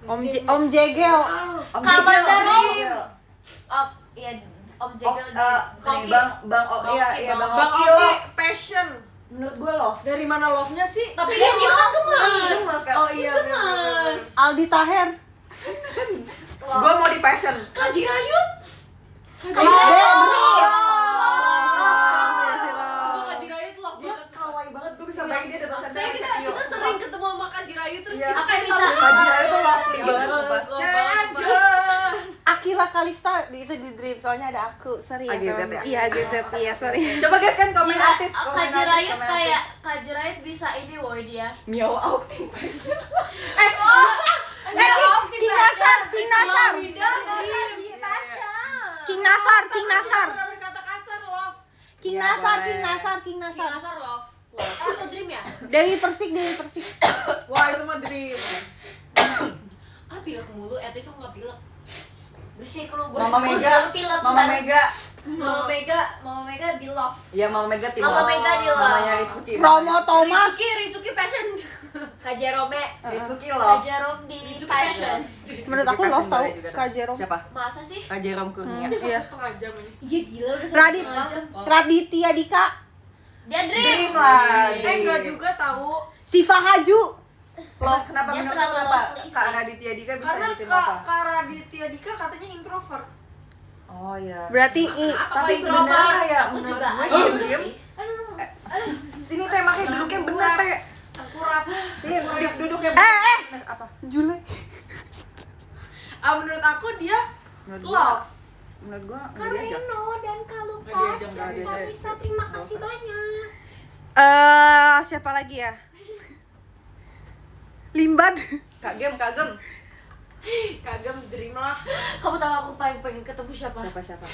Om Jegel. Om Kamanda Jegel. Rose. Oh, iya Om Jegel di Koki. Bang iya Bang Bang Oki. Oki Passion. Menurut gue loh. Dari mana love-nya sih? Tapi dia gemes. Oh iya benar. Aldi Taher. Gue mau di Passion. Kaji Rayut. Kaji Rayut love Dia banget. kawaii banget. Gue bisa bayangin dia ada bahasa Saya kita sering ketemu sama Kaji Rayut terus Iya. kita kayak Bisa. bisa. Kaji itu lovely banget. Love banget. Akila Kalista itu di Dream, soalnya ada aku. Sorry ya. AGZ teman. ya? Iya, AGZ iya, sorry. Coba guys kan komen artis. Kaji Rayut kayak Kaji Rayut bisa ini woi dia. Miao out. King Nasar, King Nasar. King Nasar, King Nasar. Berkata kasar love. King Iya, Nasar, boleh. King Nasar, King Nasar. Nasar love. Atau Dream ya? Dewi Persik, Dewi Persik. Wah itu mah Dream. Ah pilek mulu, etis aku nggak pilek. Bersih kalau gua Mama sebut Mega. baru pilek Mama ntar. Mega. Mama Mega di love. Iya Mama Mega tim Mama Love. Mega di Love. Mamanya Ritsuki. Romo Thomas. Ritsuki Passion. Kak Jerome. Ritsuki Kak Love. Jerome di Ritsuki Passion. Menurut aku Ritsuki love Passion tau, boleh juga. Kak Jerome. Siapa? Masa sih? Kak Jerome Kurnia. Iya. Setengah jam ini. Iya gila udah Radit. setengah jam. Raditya Dika. Dia Dream Dream. lagi. Enggak juga tahu. Siva Haju. Kenapa Dia menurut terlalu kenapa lovely Kak sih. Raditya Dika bisa Karena di tim apa? Kak Raditya Dika katanya introvert. Oh iya. Berarti Tapi introvert? sebenarnya ya Aku menurut juga gue ada diem. sih. Sini teh makanya duduknya bener teh. Akurat. Sini duduknya bener. Apa? Jule. Menurut aku dia Menurut love. Menurut gua nggak diajak. Kareno dan Nggak Kalukas diajak, dan nggak diajak. Kalisa, terima kasih banyak. Siapa lagi ya? Limbad. Kagem. Kagem Dream lah. Kamu tahu aku paling pengen ketemu siapa? Siapa?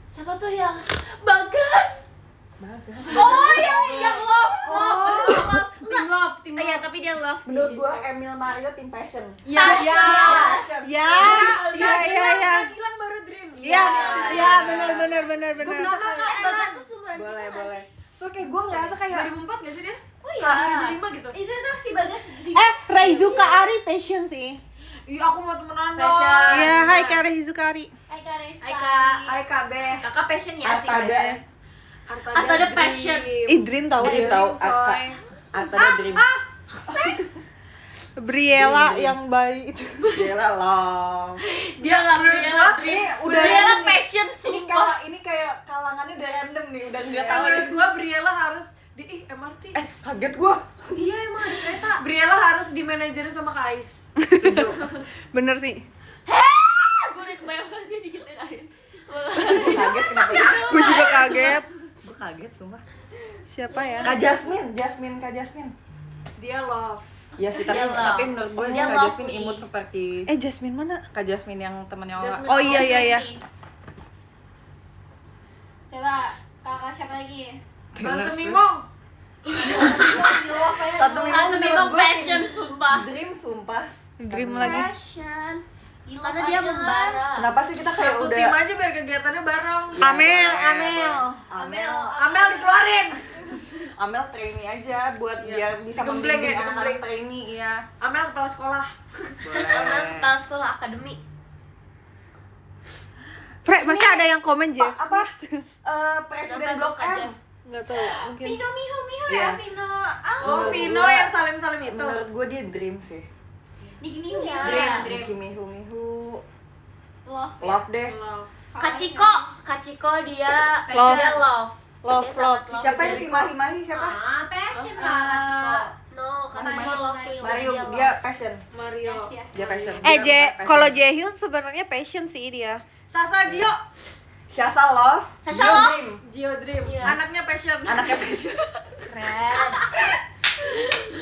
Siapa tuh yang Bagas? Bagas. love sih. Menurut gua Emil Mario tim passion. Iya. Ya, iya. Hilang baru dream. Iya, benar. Bagas tuh sumber Boleh. So kayak gua ngerasa kayak 2004 nggak sih dia? Oh iya. 2005 gitu. Itu tuh si Bagas dream. Reizuka Ari passion sih. Iya, aku mau temenan dong. Passion. Iya, hai Kak Reizuka Ari. Hai Kak Rizka. Hai KB. Kakak passion ya, tim Artada. passion. Atau ada passion. Dream tahu. Dream tahu. Artada Dream. Briella yang bayi itu. Briella loh. Dia nggak menurut gua. Ini udah Briella random nih. passion Ini sumpah. ini kayak kalangannya udah random nih, udah nggak tahu. Menurut gua Briella harus di MRT. Kaget gua. Iya emang ada kereta. Briella harus di manajerin sama Kak Ais. Bener sih. Gue udah kebayang banget dia digituin aja. Kaget kenapa ya? Gua juga kaget. Gue kaget sumpah. Siapa ya? Kak Jasmine. Dia love. Ya sih, tapi Dia love. menurut gue Dia Kak love Jasmine me. imut seperti Jasmine mana? Kak Jasmine yang temennya Ola. Jasmine. Oh iya. Coba kakak siapa lagi? Tante Mimong. Tante Tante Mimong passion sumpah. Dream sumpah. Dream lagi. Passion. Karena dia membara. Kenapa sih kita kayak Satu udah tim aja biar kegiatannya bareng. Amel. Amel dikeluarin. Amel trainee aja buat biar bisa Digembleng membimbing ya, anak-anak digembleng. trainee ya. Amel kepala sekolah. Amel kepala sekolah akademi. Fred, masih ada yang komen Jess? Apa? Presiden Blok M. Nggak tahu, mungkin. Vino Miho Iya. ya Vino. Oh, Vino yang salim-salim itu. Menurut gue dia dream sih. Niki Miho ya. Nicki Mihu. Love. Love deh. Kaciko dia Love. dia love. Love. Siapa yang si Mahi siapa? Passion lah Kaciko. No, Kaciko love you. Mario, dia passion. Mario. Dia passion. Kalau Jaehyun sebenarnya passion sih dia. Sasa Jio. Syasa Love. Sasha Gio Love. Dream. Gio Dream. Iya. Anaknya passion. Anaknya passion. Keren.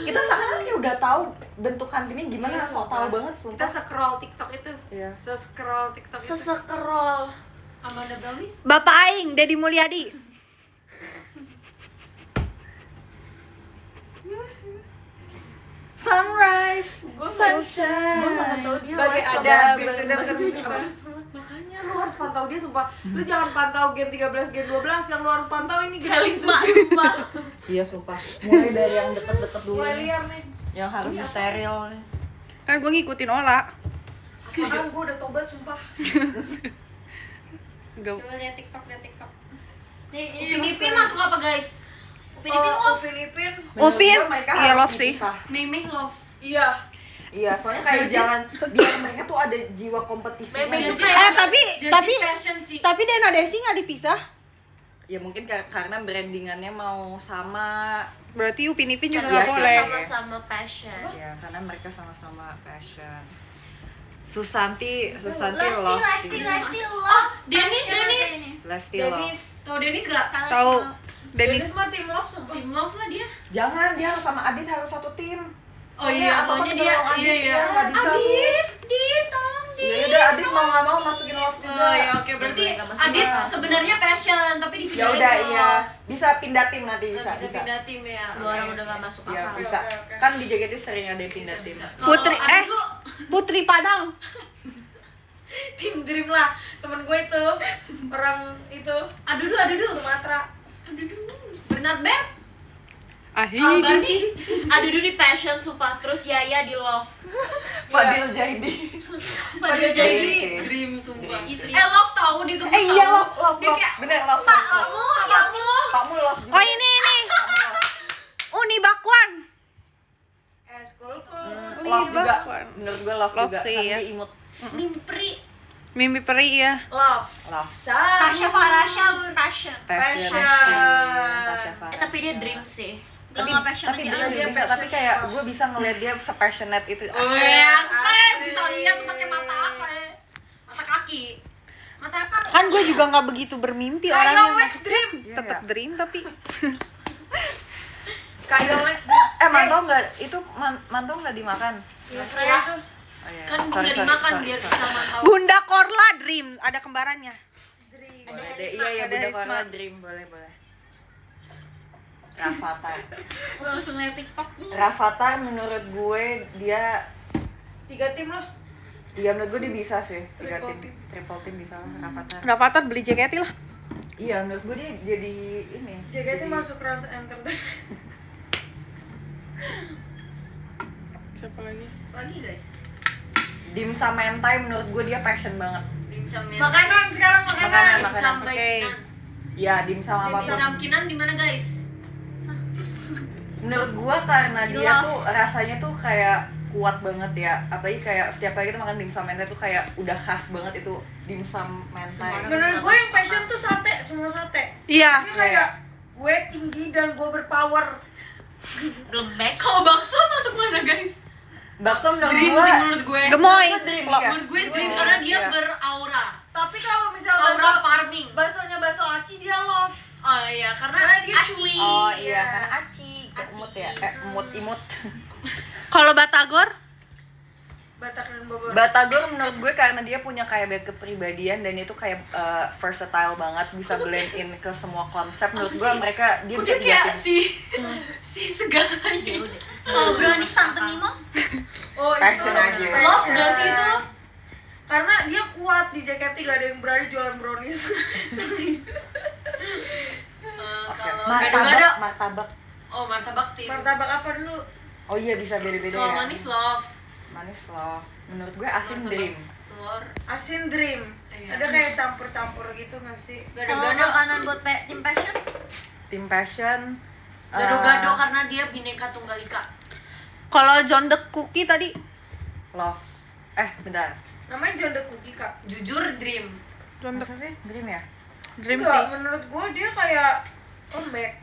Kita sekarang kayak udah tahu bentukan timnya gimana, Iya, sok sumpah. tahu banget Kita sumpah. scroll TikTok itu. Iya. Scroll TikTok itu. Sesekerol. Amanda Brownies. Bapak Aing, Deddy Mulyadi. Sunrise, Gue sunshine. nggak tahu dia. Bagi live ada sama Gen 13 makanya lu harus pantau dia sumpah. Lu jangan pantau Gen 13, Gen 12, yang lu harus pantau ini Gen Karisma 7. sumpah. Iya sumpah. Mulai dari yang deket-deket dulu. Mulai nih. liar nih. Yang harus steril nih. Kan gue ngikutin Ola. Sekarang gue udah tobat sumpah. Coba lihat TikTok. Nih, Upin Ipin masuk apa guys? Upin Ipin Oh, love. Upin. Upin, Mereka iya harus love sih. dipisah. Mimih love. Iya. Iya, soalnya kayak jangan biar mereka tuh ada jiwa kompetisi. Meme itu Eh kayak tapi passion sih. tapi Dena Desi nggak dipisah. Ya mungkin karena brandingannya mau sama. Berarti Upin Ipin juga Iya nggak sih, boleh. Sama-sama passion. Ya, karena mereka sama-sama passion. Susanti love Lesti sih. love. Denis. Lesti love. Tahu Denis gak? Tahu. Dennis Denis. mah tim love sumpah. Tim love lah dia. Jangan, dia harus sama Adit harus satu tim. Oh iya, apapun soalnya dia tolong Adit, iya. ya, nggak bisa. Dit, tolong Ya udah, Adit mau nggak mau masukin love juga. Oh iya, oke. Berarti Adit sebenarnya passion, tapi di Ya udah, iya. Bisa pindah tim nanti bisa. pindah tim ya. Semua orang udah gak masuk Iya, akal. bisa. Kan di JKT sering ada yang pindah tim. Putri Aduh, Putri Padang. Tim Dream lah. Temen gue itu orang itu aduh, Sumatera. Bernard Bear. Ahidi. Aduh di passion sumpah. Terus Yaya di love. Fadil Jaidi. Padahal Dream jadi sih. Dream sumpah. love tahu di tuh. Iya, love. Dia kayak Bener, love. Kamu love juga. Oh ini. Uni Bakwan. School. Love juga. Menurut gue love Love juga. sih, Kan ya. dia imut. Mimpri. Mimpi Peri ya. Love. Love. Tasya Farasha passion. Passion. Passion. Tapi dia dream sih. Tapi tapi kayak gue bisa ngeliat dia se-passionate itu. Oh ya, bisa lihat tuh pakai mata apa ya? Mata kaki. Mata kaki. Kan gue juga nggak begitu bermimpi orangnya. Dream. Tetap dream tapi. Kayak Lex. Mantau nggak? Itu mantau nggak dimakan? Ya. Oh, iya. Kan Sorry, udah dimakan sorry. biar bisa mantau. Bunda Korla dream. Ada kembarannya. Boleh deh. Iya, Ada Bunda Risma. Korla Dream. Boleh. Rafathar. Langsung liat TikTok. Rafathar menurut gue dia 3 tim lah. iya menurut gue dia bisa sih 3 tim, triple tim bisa lah Rafathar. Rafathar beli JKT lah. Iya menurut gue dia jadi ini. JKT jadi- masuk round enter deh. Siapa lagi? Lagi guys. Dimsum mentai menurut gue dia passion banget. Dimsum Makanan sekarang makanan. Dimsum Oke. baik. Ya dimsum apapun. Dimsum Kinan di mana guys? Menurut gue karena dia Gila. tuh rasanya tuh kayak kuat banget ya. Apalagi kayak setiap kali kita makan dimsum mentai tuh kayak udah khas banget itu dimsum mentai. Menurut gue yang passion tuh sate, semua sate. Iya. Dia kayak gue tinggi dan gue berpower. Lembek. Kalau bakso masuk mana guys? Bakso menurut Dream gue sih menurut gue. Gemoy. dream, Kalau iya. menurut gue dream karena dia Iya. beraura. Tapi kalau misalnya Aura farming. baksonya bakso aci dia love. Oh iya, karena dia aci. cuy. Oh iya, karena aci, kayak emut ya, imut. Kalau Batagor? Batak dan Bogor. Batagor menurut gue karena dia punya kayak banyak kepribadian dan itu kayak versatile banget, bisa blend in ke semua konsep. Menurut gue mereka dia bisa Udah kayak diatin. si segalanya. Oh, brownies tante Mimo. Oh, Passion aja. Love gak sih itu? Karena dia kuat di JKT, gak ada yang berani jualan brownies. Oke, Kalau gado-gado. martabak. Oh, martabak tim. Martabak apa dulu? Oh iya bisa beda-beda Kalau ya. manis love. Manis loh. Menurut gue asin Martabak dream. telur. Asin Dream. Iya. Ada kayak campur-campur gitu gak sih? Gado-gado makanan buat tim passion. Tim passion. Gado-gado karena dia bineka tunggal ika. Kalau John the Cookie tadi Love. Bentar. namanya John the Cookie, Kak. Jujur dream. John the Masa sih? Dream ya? Dream sih. Menurut gue dia kayak comeback.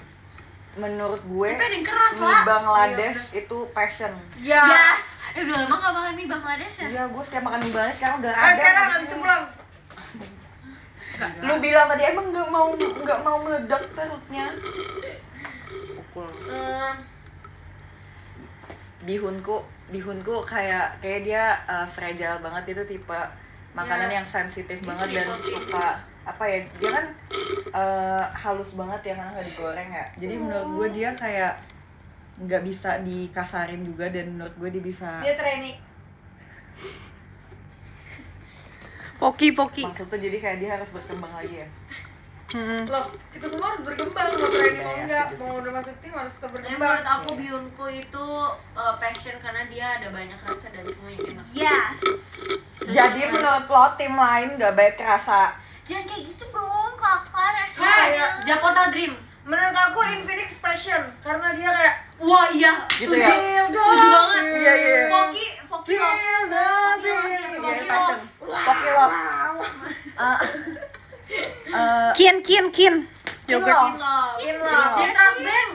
Menurut gue Tapi ada yang keras mie lah. Bangladesh itu passion. Ya. Yes. Udah lama gak makan mie Bangladesh ya? Iya, gue setiap makan mie Bangladesh sekarang udah ada. Sekarang habis itu pulang. Lu bilang tadi emang nggak mau meledak perutnya. Pukul. Bihunku kayak dia fragile banget, itu tipe makanan yang sensitif banget dan suka apa ya, dia kan halus banget ya karena nggak digoreng ya, jadi menurut gue dia kayak nggak bisa dikasarin juga dan menurut gue dia bisa Dia training. Poki. maksudnya jadi kayak dia harus berkembang lagi ya. Loh, kita semua harus berkembang, mau training mau Iya, enggak, setuju, mau setuju. udah masuk tim harus tetap Jadi berkembang. menurut aku Bihunku itu passion karena dia ada banyak rasa dan semuanya enak. Yes. Jadi menurut lo tim lain nggak baik rasa? Jangan kayak gitu dong, kakak. Hey, Japota Dream. Menurut aku Infinix passion karena dia kayak Wah iya, Gitu ya? setuju banget. Iya. Poki love. Dia passion. Poki love. Kin. Yogurt. In love. Jetras Bang.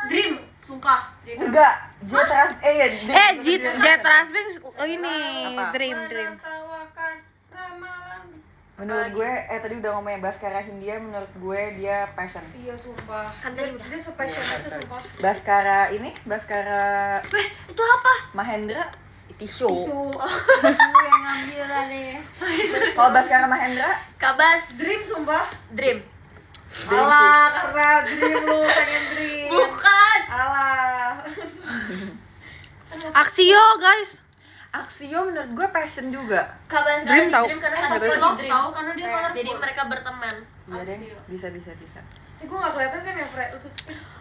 Dream, sumpah. Jetras. Enggak, Jetras Jet Rasbing ini Apa? Dream. Menurut gue, tadi udah ngomongin Baskara Hindia, menurut gue dia passion. Iya sumpah. Kan tadi udah. Dia sepassion itu sumpah. Baskara Itu apa? Mahendra Tisu. Yang ngambil deh. Kalau Baskara Mahendra, Kabas. Dream sumpah. Dream. Dream sih. Alah, karena Dream lu pengen Dream. Bukan. Alah. Aksio guys. Aksio menurut gue passion juga. Kabas Dream tahu. Dream karena Nggak kasih tahu. Love Dream. tahu karena dia colorful. Jadi mereka berteman. Iya deh, Aksio. bisa. Gue gak kelihatan kan ya Fred?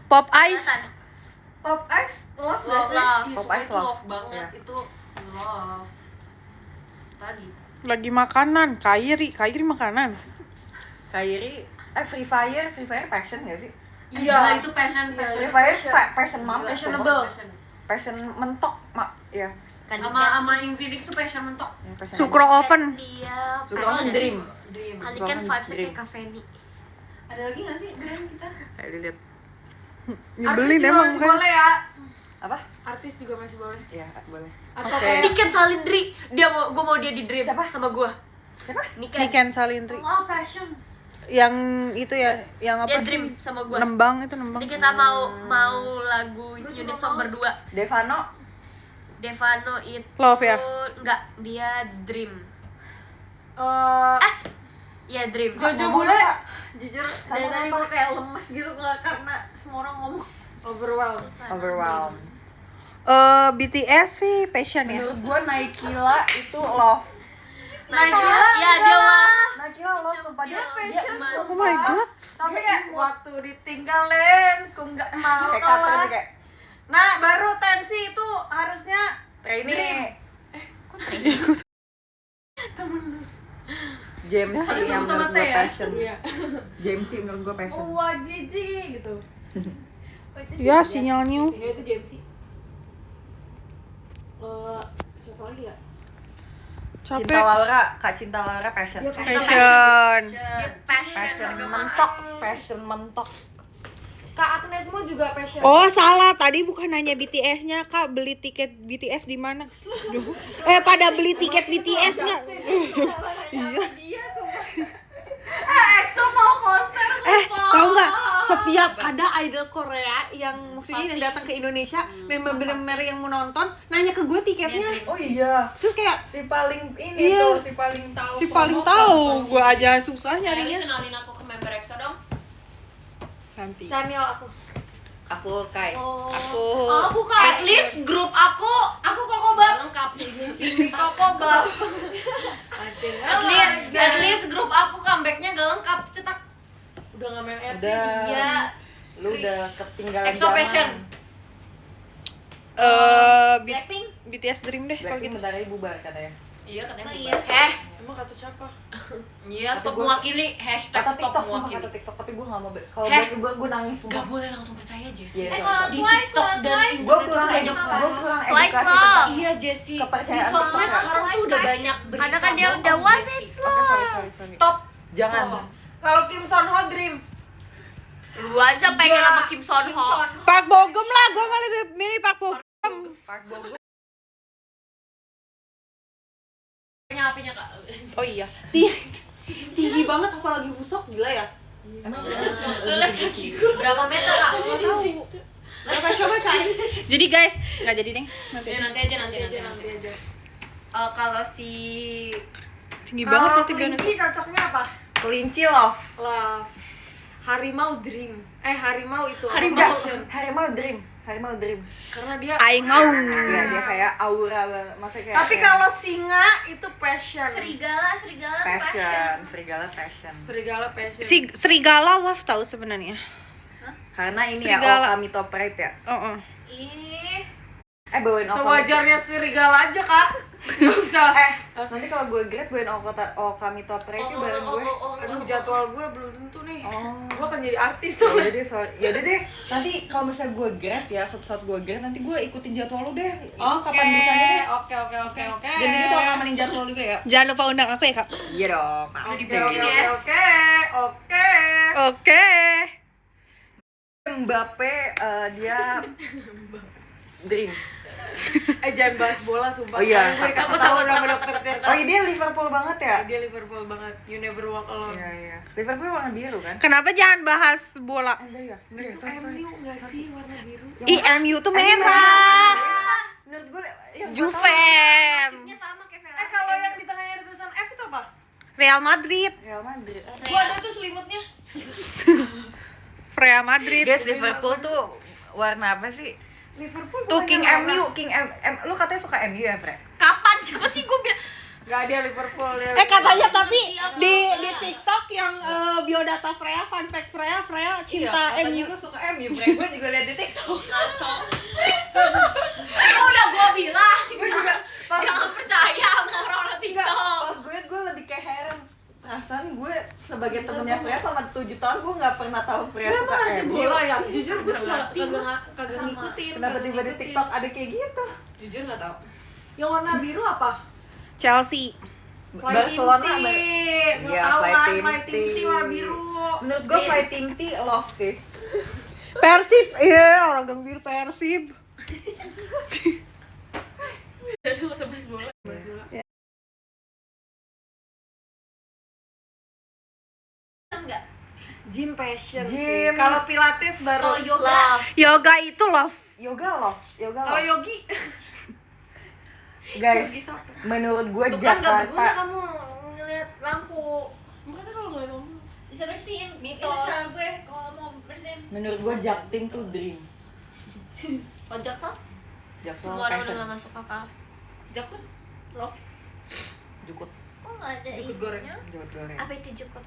Pop Ice. Kelihatan. Pop Ice love gak Love, sih? love. Pop Sumpah Ice itu love. love banget. Iya. Itu love. Tadi. Lagi makanan. Kairi makanan. Kairi, Free Fire passion gak sih? Iya. Itu passion. Free Fire passion mampus. Fashionable. Passion mentok, ya. Sama Infinix tuh passion mentok. Yang passion Sukro Oven. Dia Sukro Oven Dream. Dream. Kali kan vibes-nya Dream. kayak Kafeni. Ada lagi nggak sih Dream kita? Kayak lihat. Nyebelin Artis juga emang masih kan. boleh ya. Apa? Artis juga masih boleh. Iya, boleh. Atau Oke. kayak Niken Salindri. Gue mau dia di Dream Siapa? sama gue. Siapa? Niken Salindri. Oh, passion. Yang itu ya, yang apa? Dia sih? Dream sama gue. Nembang itu nembang. Nanti kita mau lagu unit song berdua. Devano. Devano itu Love ya? enggak, dia Dream. Iya, dream. Jojo bule. Jujur dari tadi gue kayak lemes gitu karena semua orang ngomong Overwhelmed. BTS sih passion ya. Menurut gue Naikila itu love. Naikila? Iya, dia lah. Naikila love sumpah dia passion. Oh my god. Tapi kayak waktu ditinggalin, ku nggak mau Kayak kalah. Katrin kayak Nah, baru tensi itu harusnya trainee. James sih yang menurut gue passion. James sih menurut gue passion. wajiji gitu. Ya sinyalnya. Ini itu James sih. Siapa lagi ya? Cinta Capek. Laura, Kak Cinta Laura passion. Passion. Passion mentok, passion mentok. Kak Agnesmo juga passion. Oh salah, tadi bukan nanya BTS-nya, Kak beli tiket BTS di mana? Pada beli tiket BTS-nya. Iya. EXO mau konser. Tahu nggak? Setiap ada idol Korea yang maksudnya yang datang ke Indonesia, member-member yang mau nonton, nanya ke gue tiketnya. Oh iya, Terus kayak si paling ini Iya. tuh, si paling tahu. si paling tahu, gue aja susah Kali nyarinya. kenalin aku ke member EXO dong. Nanti. Channel aku. Aku Kai. Aku at least grup aku Kokobab lengkap sih. Kokobab. At least grup aku comebacknya gak lengkap cetak. Udah nggak main RT. Udah. Iya. Lu udah ketinggalan EXO Passion. Blackpink. BTS Dream deh kalau Blackpink gitu. bentar lagi bubar katanya. Iya katanya iya. bubar. Emang kata siapa? Iya stop gua- mewakili hashtag Kata stop TikTok, sumpah mewakili. kata TikTok, tapi gue gak mau. Kalau Heh. gue nangis Gak semua. boleh langsung percaya Jessie. Iya, Di Twice, TikTok dan Twice. Gue Instagram kurang tuh banyak edukasi banget. Slice tentang love. Iya Jessie. Kepercayaan Di sosmed pertama. sekarang tuh udah banyak berita. Karena kan dia bohong, udah one Jessie. it's Oke, sorry. Stop. Jangan. Kalau Kim Son Ho Dream. Lu aja pengen sama Kim Son Ho. Park Bogum lah, gue malah lebih milih Park Bogum. Park Bo Gum. Apinya Kak. Oh iya. Tinggi banget apalagi busuk gila ya. Emang Lu lihat kakiku. Berapa meter Kak? Coba cari. Jadi guys, nggak jadi deng. Ya nanti aja. Kalau si Tinggi banget berarti kelinci cocoknya apa? kelinci love. Lah. Harimau Dream. Harimau itu. Enggak, Passion. Harimau dream. Karena dia Aing mau. Iya, dia kayak aura banget. Maksudnya kayak Tapi kalau singa itu passion. Serigala passion, serigala passion. Serigala passion. Serigala love tahu sebenarnya. Karena ini Serigala. ya Okami Top Right ya. Oh. Ih. Bawain Okami. Sewajarnya serigala aja, Kak. Gak usah. Nanti kalau gue grade bawain Okami Top Right itu bareng gue. Aduh, jadwal gue belum tentu nih. Oh. Gue akan jadi artis Yaudah soalnya. deh, yaudah deh. Nanti kalau misalnya gue grade ya, suatu gue grade, nanti gue ikutin jadwal lu deh. Itu kapan bisanya deh. Oke. Jadi dia tuh ngamanin jadwal juga ya. Jangan lupa undang aku ya, Kak. Iya dong, pasti. Oke. Oke. Mbappe dia dream. Jangan bahas bola sumpah. Oh iya. Gue dikasih tahu sama dokter Tirta. Oh iya, dia Liverpool banget ya? Dia Liverpool banget. You never walk alone. Iya. Liverpool warna biru kan? Kenapa jangan bahas bola? Iya. Bener, sorry. MU enggak sih warna biru? MU tuh merah. Menurut gue yang Juven. Nasibnya sama kayak Ferrari. Kalau yang di tengahnya ada tulisan F itu apa? Real Madrid. Real Madrid. Gua ada tuh selimutnya. Real Madrid. Guys, Liverpool tuh warna apa sih? Liverpool Tuh bukannya King warna- MU, lu katanya suka MU ya, Fre? kapan siapa sih gue bilang Gak dia Liverpool dia. Katanya tapi di TikTok yang biodata Freya, fun fact Freya cinta MU. Lu suka MU, Fre? Gue juga liat di TikTok. ngaco. Udah gue bilang Gue juga pas jangan percaya sama orang-orang enggak, TikTok. pas gue lebih kayak heran. Perasaan gue sebagai temennya Freya selama 7 tahun gue gak pernah tahu Freya suka MU. bola ya. Jujur gue kagak ngikutin. Kenapa kagak tiba di ngikutin. TikTok ada kayak gitu? Jujur nggak tahu. Yang warna biru apa? Chelsea. Barcelona Iya, Fly kan Team Fly Team T. T warna biru. Menurut gue Fly Team T love sih. Persib. Iya, orang gang biru Persib. Aduh sebes bola. Enggak. Gym passion Gym. sih. Kalau pilates baru Kalau yoga. Yoga itu love. Yoga love. Kalau yogi Guys, menurut gue Tuh kan gak berguna Jakarta kamu ngeliat lampu. Makanya kalau nggak ngomong. Bisa bersihin. Mitos. Itu cara gue kalau mau bersihin. Menurut gue Jaktim tuh dream. Oh, Jaksel? Jaksel Semua orang udah passion. gak masuk akal. Jakut, love. Jukut. Kok gak ada Jukut goreng. Jukut goreng. Apa itu jukut?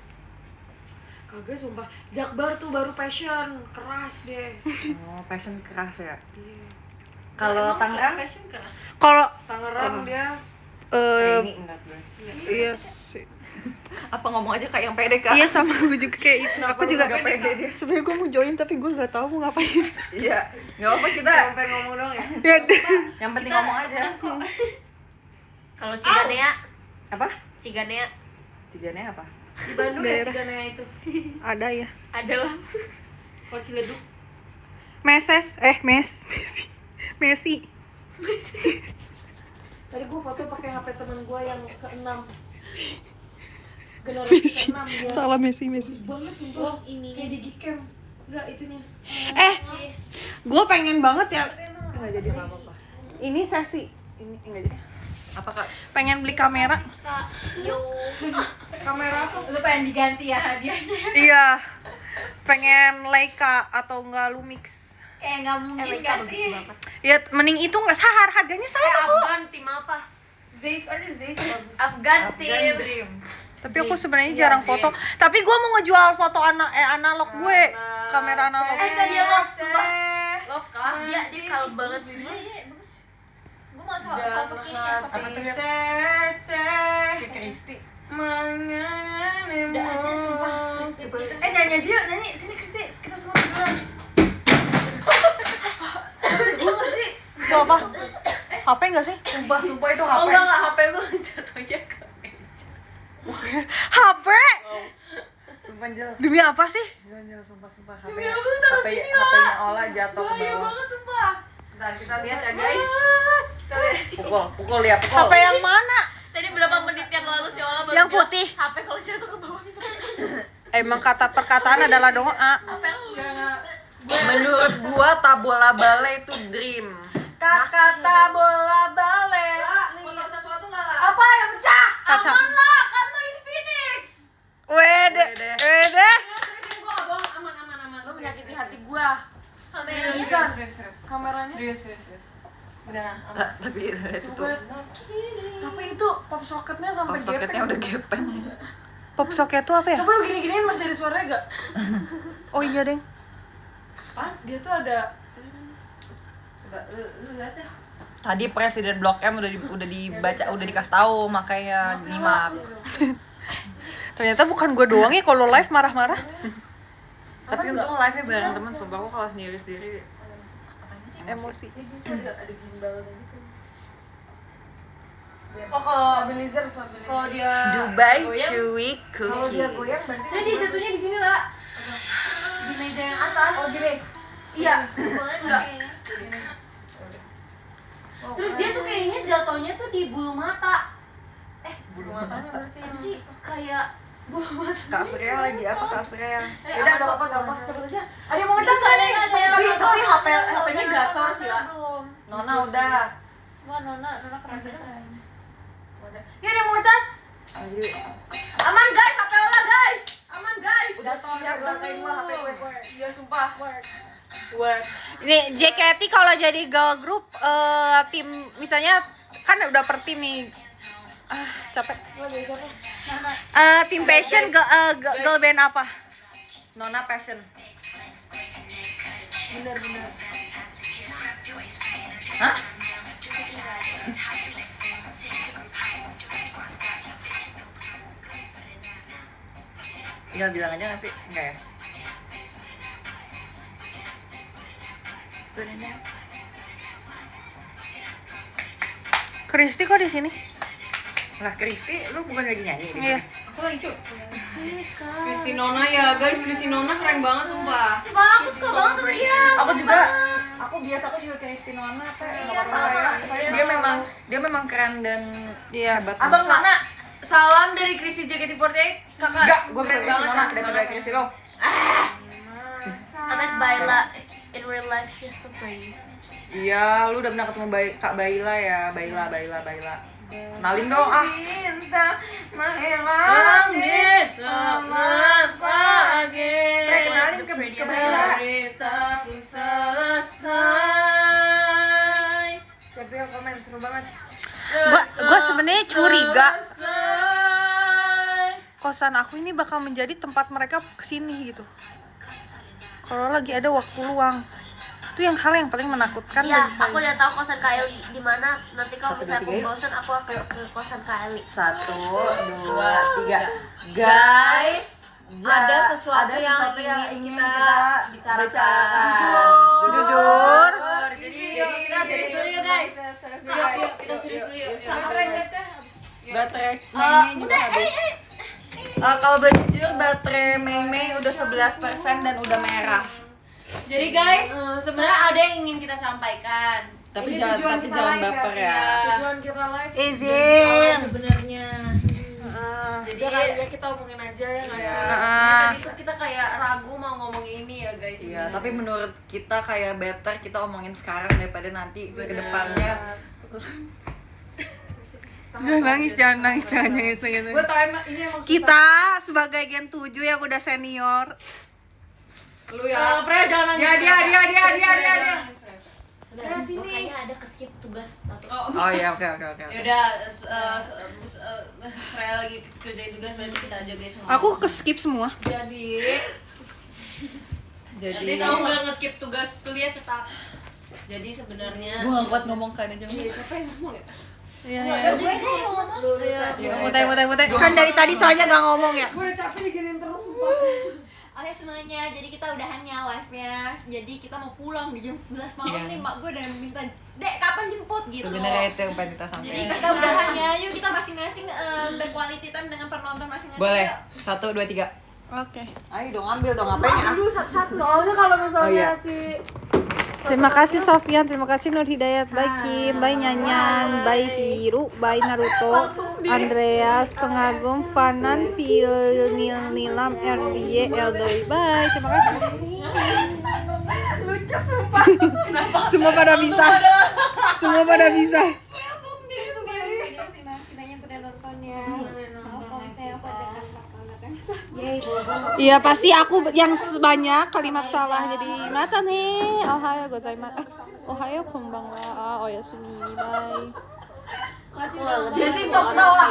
Kagak sumpah. Jakbar tuh baru passion, keras deh. Oh, passion keras ya. Iya. Kalau Tangerang? Passion keras. Kalau Tangerang dia Ini enggak gue. iya sih. Apa ngomong aja kayak yang pede Kak? Iya sama gue juga kayak itu. Aku juga gak pede dia? sebenarnya gue mau join tapi gue nggak tahu mau ngapain. Iya. Enggak apa kita. pengen ngomong dong ya. Ya, Yang penting ngomong aja. Kalau Ciganea? Apa? Ciganea Tigannya apa? Di Bandung ya Daerah. Ciganea itu. ada ya. adalah Kalau Ciledug. Messi. Tadi gue foto pakai HP teman gue yang ke-6. Generasi ke-6 dia. Salah Messi. Banget sumpah. Ini. Kayak di Gcam. Enggak itunya. Gue pengen banget ya. Enggak jadi apa-apa. Ini sesi. Ini enggak jadi. Apa Kak? Pengen beli kamera. Kak, yo. Kamera apa? Lu pengen diganti ya hadiahnya? Iya. Pengen Leica atau enggak Lumix. Kayak nggak mungkin gak sih? Ya mending itu nggak sahar, harganya sama kok. Afgan tim apa? Zeiss aja Zeiss bagus. Afgan tim. Dream. Tapi aku sebenarnya jarang foto. Tapi gue mau ngejual foto analog gue. Kamera analog. Tadi love, sumpah. Love kah? Dia kalem banget. Iya, bagus. Gue mau sopok ini ya, sopok Apa tuh ini. ya? Kayak Kristi. Udah ada sumpah. Nyanyi aja yuk, nyanyi. Sini Kristi, kita semua tiduran. Itu apa? HP nggak sih? Sumpah itu Oh HP. enggak, HP lu jatuhnya ke meja. HP? Sumpah Jel. Demi apa sih? Jel, sumpah HP. HP-nya Ola jatuh ke bawah. Sumpah. Bentar, kita lihat ya guys. Kita lihat. Pukul ya, pukul. HP yang mana? Tadi berapa menit yang lalu si Ola baru Yang bilang, putih. HP kalau jatuh ke bawah bisa pecah. Emang kata perkataan adalah doa. HP lu. Menurut gua Tabola Bale itu dream. Kata bola bale. Foto sesuatu nggak lah? Apa yang pecah? Kaca. Lah, kan lu ini Phoenix. Wede. Serius, gue nggak bohong. Aman. Lu menyakiti hati gua. Serius. Kameranya. Serius. Beneran. Tapi itu tuh. Tapi itu pop socketnya sampai Pop socketnya gepeng. udah gepeng. Pop socket tuh apa ya? Coba lu gini-giniin masih ada suaranya gak? Oh iya, Deng. Pan, dia tuh ada. Coba lu lihat ya. Tadi Presiden Blok M udah dibaca, udah dikasih tahu, makanya nyimak. Ternyata bukan gue doang ya kalau live marah-marah. Tapi untung live-nya bareng teman, sumpah aku kalau sendiri-sendiri. Emosi. Ada gimbalnya gitu. Oh kalau kalau dia Dubai goyang, Chewy Kalau dia Cookie. goyang berarti saya dia jatuhnya di sini lah. Di meja yang atas. Oh gini. Iya. Boleh nggak kayaknya? Terus dia tuh kayaknya jatuhnya tuh di bulu mata. Bulu matanya berarti. Apa sih? Kayak bulu mata. Kak Freya lagi apa Kak Freya? Udah gak apa-apa. Cepet aja. Ada yang mau ngecas Bisa nih? tapi HP-nya gacor sih lah. Nona udah. Cuma Nona keras aja. Ini ada yang mau ngecas? Aman guys, HP Ola guys. Aman guys. Udah siap gatain mah HP gue. Iya sumpah. Work. Ini JKT kalau jadi girl group tim misalnya kan udah per tim nih. Capek. Tim passion girl band apa? Nona Passion. Bener. Hah? Tinggal bilang aja nggak sih? Enggak ya? Kristi kok di sini? Lah Kristi, lu bukan lagi nyanyi di Iya. sini? Aku lagi cuy. Kristi Nona ya guys, Kristi Nona keren banget sumpah. Coba aku suka banget sama dia. Aku juga juga Kristi Nona dia memang keren dan Iya. hebat. Abang mana? Salam dari Kristi JKT48. Kakak Enggak, gue keren Kristi banget Nona keren daripada banget. Kristi lo. I met Baila in real life, she's so pretty. Iya, lu udah pernah ketemu Kak Baila ya? Baila. Kenalin dong ah. Cinta menghilang di teman pagi. Kenalin ke Bella. Cerita pun selesai. Siapa yang komen seru banget. Gua sebenarnya curiga Selesai. kosan aku ini bakal menjadi tempat mereka kesini gitu. Kalau lagi ada waktu luang, itu yang hal yang paling menakutkan Iya, bagi saya. aku udah tahu kosan Kak Eli di mana. Nanti kalau misalnya aku bosan, aku akan ke kosan Kak Eli. 1, 2, 3. Guys, ada sesuatu ada yang sesuatu yang ingin ingin kita bicarakan. Jujur. Jadi kita serius dulu ya guys. Yuk, kita serius dulu yuk. Baterai Mei juga habis. Kalau boleh jujur, baterai Mei udah 11% dan udah merah. Jadi guys, sebenarnya ada yang ingin kita sampaikan. Tapi jangan baper ya. Tujuan kita live. Izin. Sebenarnya. Jadi Ya kita omongin aja ya nggak sih? tadi tuh kita kayak ragu mau ngomong ini ya guys. Iya, tapi menurut kita kayak better kita omongin sekarang daripada nanti ke depannya. Jangan nangis. Gue tau ini emang Kita sebagai Gen 7 yang udah senior, lu ya. Freya jangan nangis. Dia. Udah, makanya ada keskip tugas tapi Oh iya, oke. Yaudah, Freya lagi kerjain tugas berarti kita aja guys ngomong. aku ke-skip semua. Jadi kamu nggak nge-skip tugas kuliah cetak. Jadi sebenarnya Gua gak kuat ngomong kan aja. siapa yang ngomong ya? Iya. Gue deh yang ngomong. Mute. Kan dari tadi soalnya gak ngomong ya. Gue udah capek diginiin terus sumpah. Oke semuanya, jadi kita udahannya live-nya. Jadi kita mau pulang di jam 11 malam nih, mak gue udah minta, "Dek, kapan jemput?" gitu. Sebenarnya itu yang pengen kita Jadi sampaikan. kita udahannya, yuk kita masing-masing berquality time dengan penonton masing-masing. Boleh. Yuk. 1, 2, 3. Oke. Ayo dong ambil dong ngapain ya? Soalnya kalau misalnya Oh, iya. si Terima kasih Sofyan, terima kasih Nur Hidayat, bye Kim, bye Nyanyan, bye Hiru, bye Naruto, Andreas, Pengagum, Fanan, Nilam, RDY, Eldoi, bye, terima kasih. Lucu sumpah. Semua pada bisa. Iya pasti aku yang banyak kalimat salah jadi mata nih. Ohayo gozaimasu. Ohayo konbanwa. Oyasumi. Bye. Jadi stop tawa.